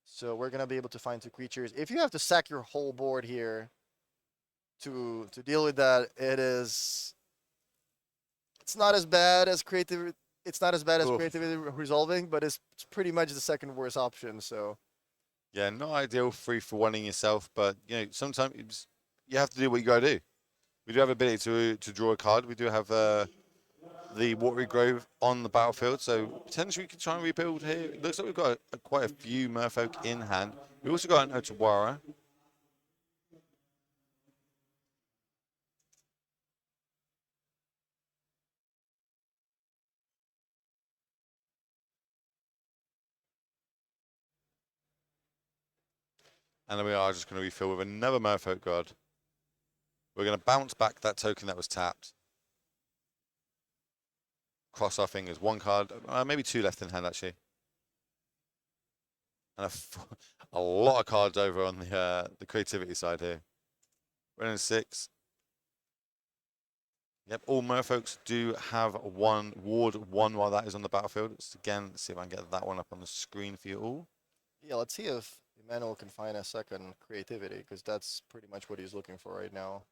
[SPEAKER 2] so we're gonna be able to find 2 creatures. If you have to sack your whole board here to deal with that, it's not as bad as creative. It's not as bad as creativity resolving, but it's pretty much the second worst option. So
[SPEAKER 1] yeah, not ideal 3-for-1ing yourself, but sometimes you have to do what you gotta do. We do have ability to draw a card. We do have the Watery Grove on the battlefield, so potentially we could try and rebuild here. It looks like we've got quite a few Merfolk in hand. We also got an Otawara. And then we are just going to refill with another Merfolk God. We're going to bounce back that token that was tapped. Cross our fingers. 1 card, maybe 2 left in hand actually. And a lot of cards over on the creativity side here. We're in 6. Yep, all Merfolks do have Ward 1 while that is on the battlefield. Let's again see if I can get that one up on the screen for you all.
[SPEAKER 2] yeah, let's see if Emmanuel can find a second creativity, because that's pretty much what he's looking for right now.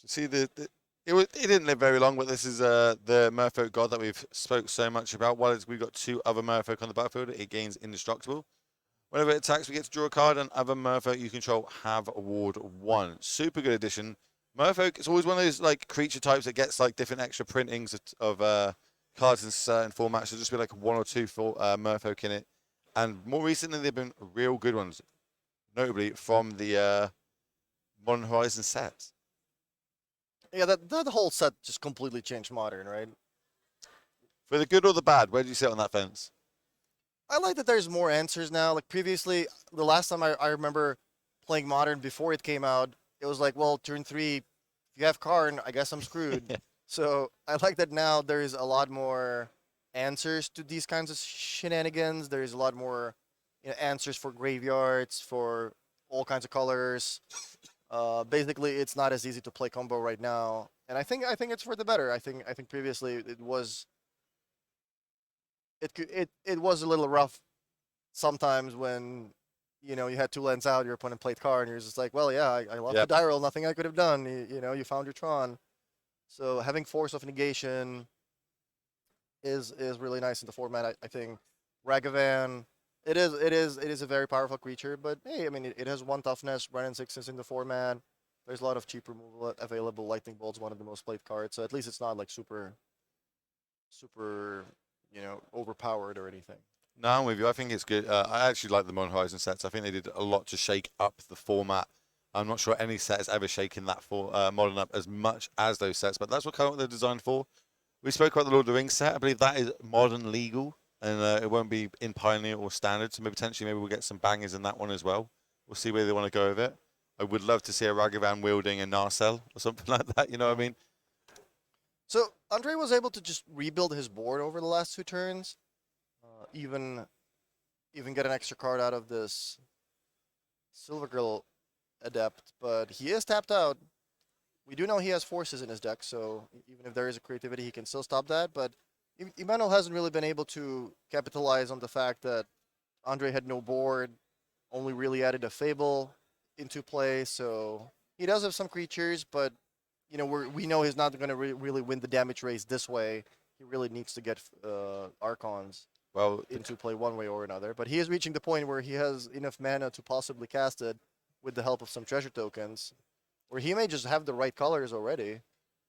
[SPEAKER 1] See it didn't live very long, but this is the Merfolk God that we've spoke so much about. While we've got 2 other Merfolk on the battlefield, it gains indestructible. Whenever it attacks, we get to draw a card, and other Merfolk you control have Ward 1. Super good addition. Merfolk, it's always one of those like creature types that gets like different extra printings of cards in certain formats. There'll just be like 1 or 2 for Merfolk in it, and more recently they've been real good ones, notably from the Modern Horizon set.
[SPEAKER 2] Yeah, that whole set just completely changed Modern, right?
[SPEAKER 1] For the good or the bad, where do you sit on that fence?
[SPEAKER 2] I like that there's more answers now. Like previously, the last time I remember playing Modern before it came out, it was like, well, turn 3, if you have Karn, I guess I'm screwed. So I like that now there's a lot more answers to these kinds of shenanigans. There's a lot more answers for graveyards, for all kinds of colors. Basically, it's not as easy to play combo right now, and I think it's for the better. I think previously it was it was a little rough sometimes when you had 2 lands out, your opponent played card, and you're just like, well, yeah, I love the die roll, nothing I could have done. You found your Tron, so having Force of Negation is really nice in the format. I think Ragavan. It is a very powerful creature, but hey, I mean it has 1 toughness, Brennan 6s in the format. There's a lot of cheap removal available. Lightning Bolt's one of the most played cards, so at least it's not like super overpowered or anything.
[SPEAKER 1] No, I'm with you. I think it's good. I actually like the Modern Horizon sets. I think they did a lot to shake up the format. I'm not sure any set has ever shaken that Modern up as much as those sets, but that's what they're designed for. We spoke about the Lord of the Rings set. I believe that is Modern legal, and it won't be in Pioneer or Standard, so maybe we'll get some bangers in that one as well. We'll see where they want to go with it. I would love to see a Ragavan wielding a Narcel or something like that, you know what I mean?
[SPEAKER 2] So Andre was able to just rebuild his board over the last 2 turns, even get an extra card out of this Silver Girl Adept, but he is tapped out. We do know he has Forces in his deck, so even if there is a creativity, he can still stop that. But Emmanuel hasn't really been able to capitalize on the fact that Andre had no board, only really added a Fable. into play, so he does have some creatures, but we know he's not going to really win the damage race this way. He really needs to get Archons into play one way or another. But he is reaching the point where he has enough mana to possibly cast it with the help of some treasure tokens, or he may just have the right colors already.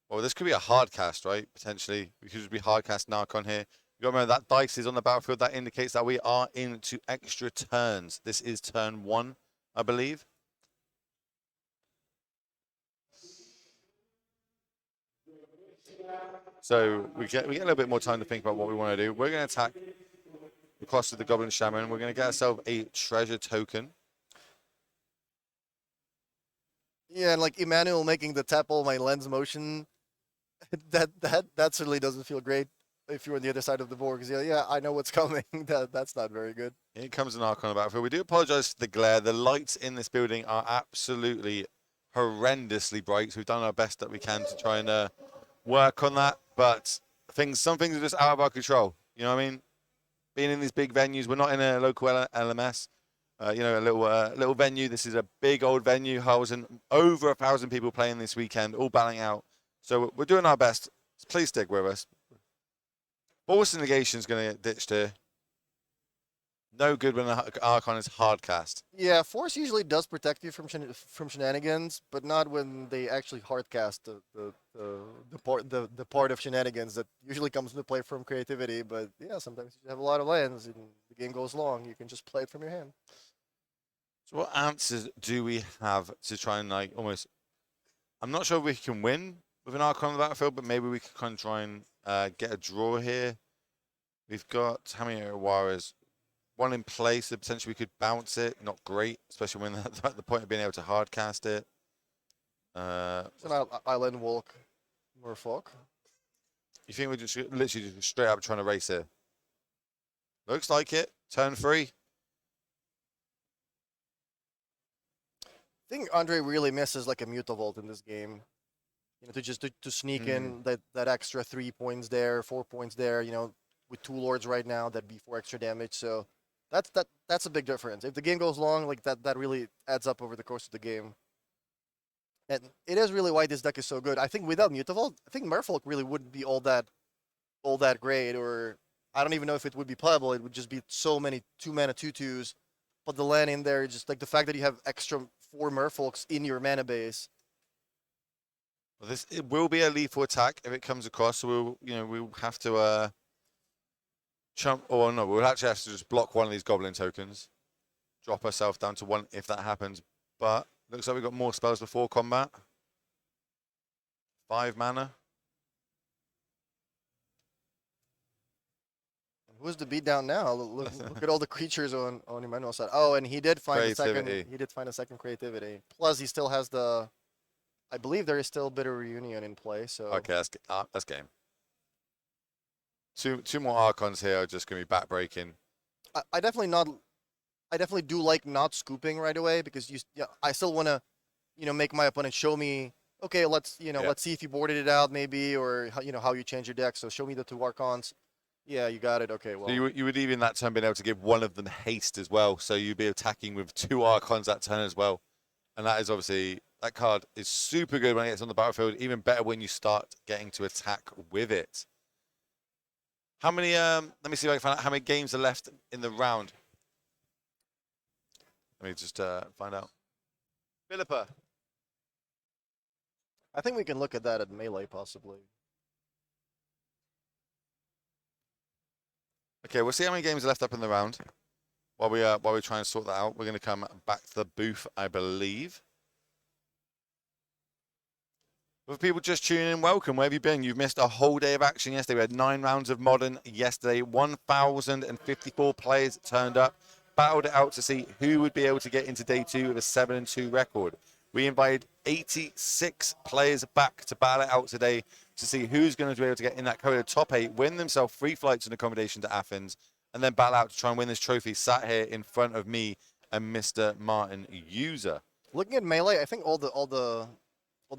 [SPEAKER 1] Well, this could be a hard cast, right? Potentially. We could just be hard cast Archon here. You got to remember that dice is on the battlefield. That indicates that we are into extra turns. This is turn 1, I believe. So we get a little bit more time to think about what we want to do. We're going to attack the cost of the Goblin Shaman. We're going to get ourselves a treasure token.
[SPEAKER 2] Yeah, and like Emmanuel making the tap all my lens motion, that certainly doesn't feel great if you're on the other side of the board. Because yeah, I know what's coming. That's not very good.
[SPEAKER 1] Here comes an Archon on the battlefield. We do apologize for the glare. The lights in this building are absolutely horrendously bright. So we've done our best that we can to try and work on that. But some things are just out of our control. You know what I mean? Being in these big venues, we're not in a local LMS. A little venue. This is a big old venue housing over 1,000 people playing this weekend, all battling out. So we're doing our best. Please stick with us. Force Negation is going to get ditched here. No good when an Archon is hard cast.
[SPEAKER 2] Yeah, Force usually does protect you from shenanigans, but not when they actually hard cast the part of shenanigans that usually comes into play from creativity. But yeah, sometimes you have a lot of lands and the game goes long. You can just play it from your hand.
[SPEAKER 1] So what answers do we have to try and almost? I'm not sure if we can win with an Archon on the battlefield, but maybe we can kind of try and get a draw here. We've got how many Awaras? One in place, so potentially we could bounce it. Not great, especially when at the point of being able to hard cast it.
[SPEAKER 2] It's an island walk, Merfolk.
[SPEAKER 1] You think we're just literally just straight up trying to race here? Looks like it. Turn 3.
[SPEAKER 2] I think Andre really misses like a Mutavault in this game. To sneak in that extra 3 points there, 4 points there. With 2 lords right now, that'd be 4 extra damage. So that's a big difference. If the game goes long, like that really adds up over the course of the game. And it is really why this deck is so good. I think without Mutavault, I think Merfolk really wouldn't be all that great, or I don't even know if it would be playable. It would just be so many 2-mana 2/2s. But the land in there, just like the fact that you have extra 4 Merfolks in your mana base.
[SPEAKER 1] Well, it will be a lethal attack if it comes across. So we'll have to we'll actually have to just block one of these Goblin tokens, drop ourselves down to 1 if that happens. But looks like we've got more spells before combat. 5 mana.
[SPEAKER 2] Who's the beat down now? Look at all the creatures on Emmanuel's side. Oh, and he did find a second creativity. Plus, he still has I believe there is still Bitter Reunion in play. So
[SPEAKER 1] okay, that's game. Two more Archons here are just going to be backbreaking.
[SPEAKER 2] I definitely do like not scooping right away, because I still want to make my opponent show me, okay, let's see if you boarded it out maybe, or how you change your deck. So show me the 2 Archons. Yeah, you got it. Okay, well.
[SPEAKER 1] So you would even that turn been able to give one of them haste as well. So you'd be attacking with 2 Archons that turn as well. And that is obviously, that card is super good when it gets on the battlefield. Even better when you start getting to attack with it. How many, let me see if I can find out how many games are left in the round. Let me just find out. Filipa.
[SPEAKER 2] I think we can look at that at Melee, possibly.
[SPEAKER 1] Okay, we'll see how many games are left up in the round. While we try and sort that out, we're going to come back to the booth, I believe. For people just tuning in, welcome. Where have you been? You've missed a whole day of action yesterday. We had 9 rounds of Modern yesterday. 1,054 players turned up, battled it out to see who would be able to get into day 2 with a 7-2 record. We invited 86 players back to battle it out today to see who's going to be able to get in that coded top 8, win themselves free flights and accommodation to Athens, and then battle out to try and win this trophy sat here in front of me and Mr. Martin Juza.
[SPEAKER 2] Looking at Melee, I think all the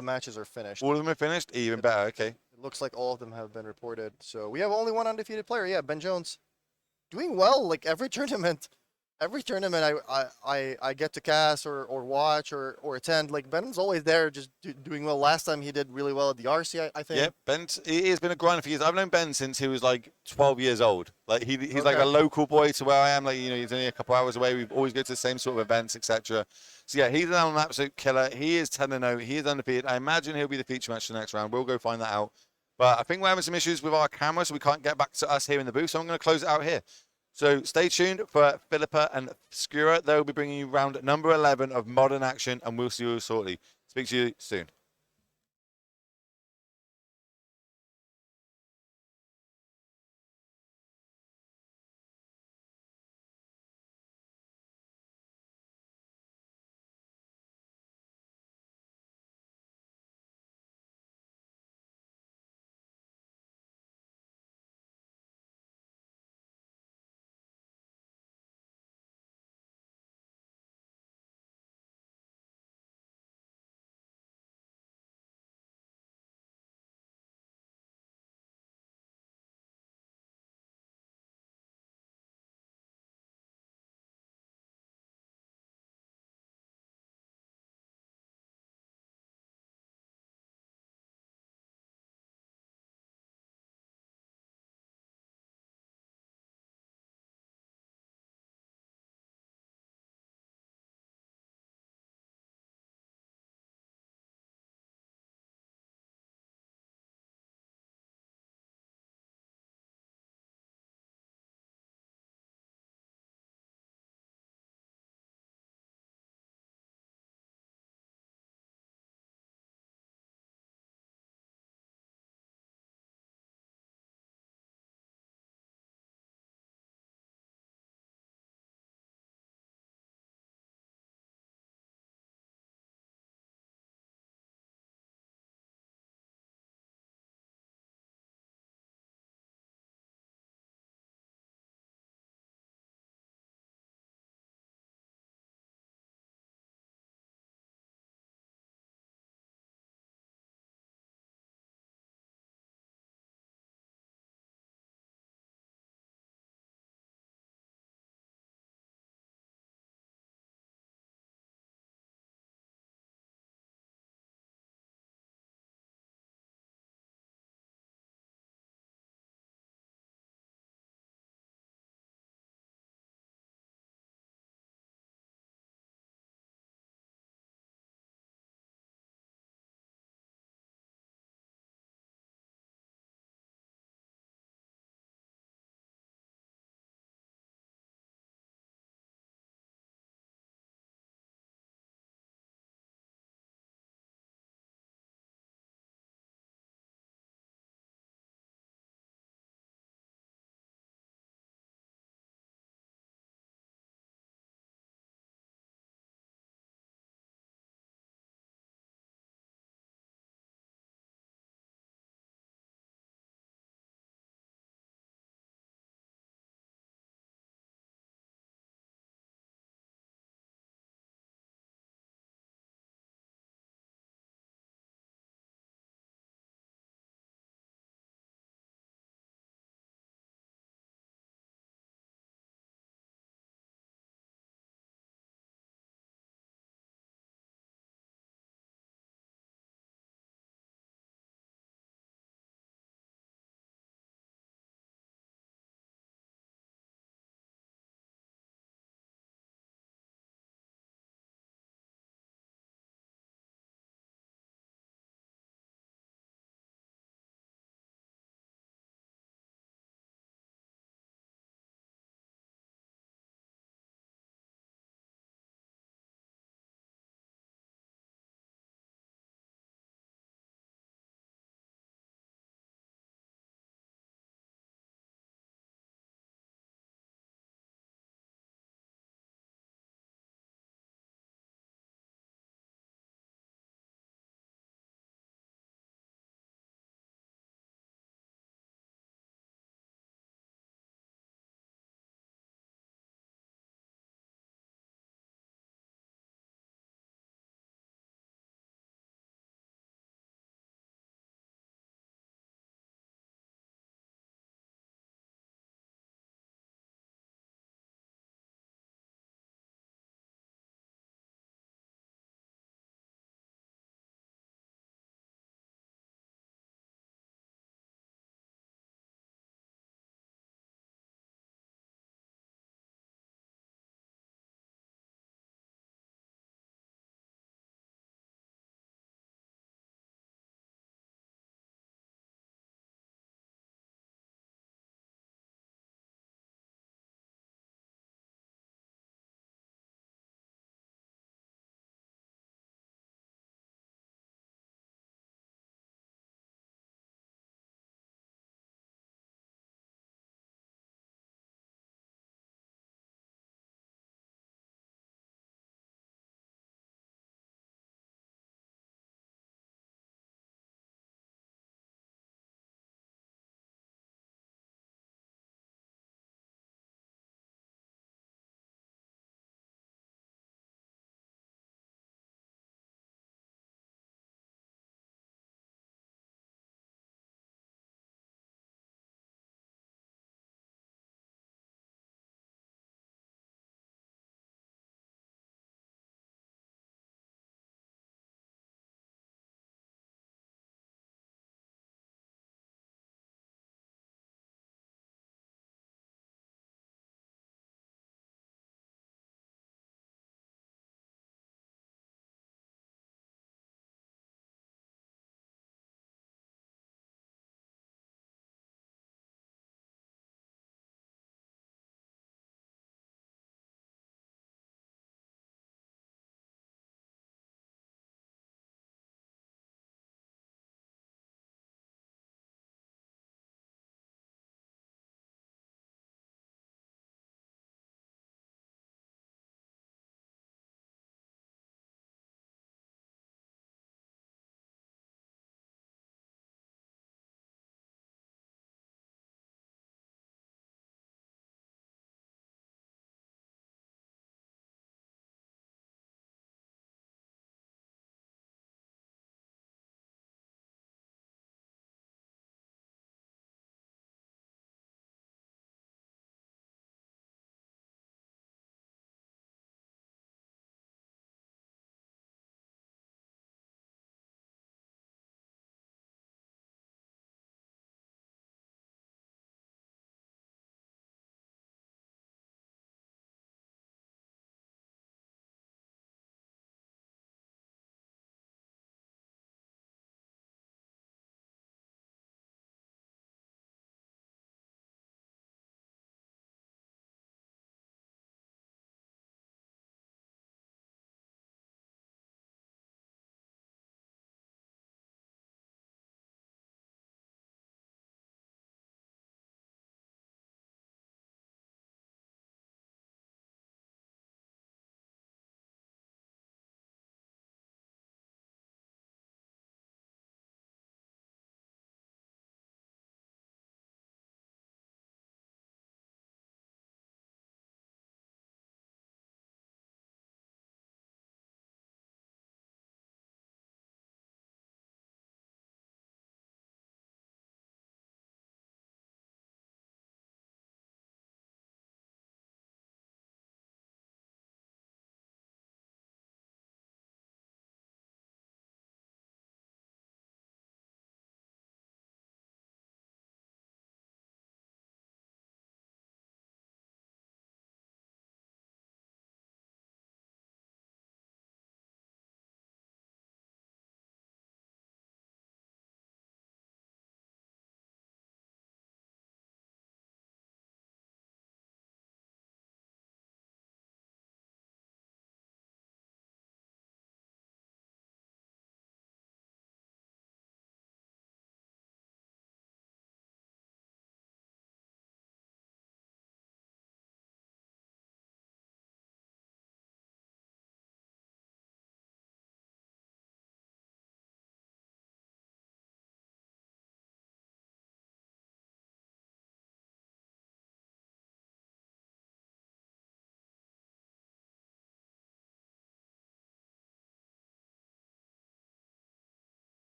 [SPEAKER 2] matches are finished.
[SPEAKER 1] All of them are finished? Even better, okay.
[SPEAKER 2] It looks like all of them have been reported. So we have only one undefeated player. Yeah, Ben Jones. Doing well, like every tournament. every tournament I get to cast or watch or attend, like Ben's always there, just doing well. Last time he did really well at the RC, I think.
[SPEAKER 1] Yeah, Ben, he has been a grinder for years. I've known Ben since he was like 12 years old. Like he's like
[SPEAKER 2] Okay.
[SPEAKER 1] a local boy to where I am. Like, you know, he's only a couple hours away. We always go to the same sort of events, etc. So yeah, he's an absolute killer. He is 10-0. He is undefeated. I imagine he'll be the feature match the next round. We'll go find that out. But I think we're having some issues with our camera, so we can't get back to us here in the booth. So I'm going to close it out here. So stay tuned for Filipa and Skura. They'll be bringing you round number 11 of Modern Action, and we'll see you shortly. Speak to you soon.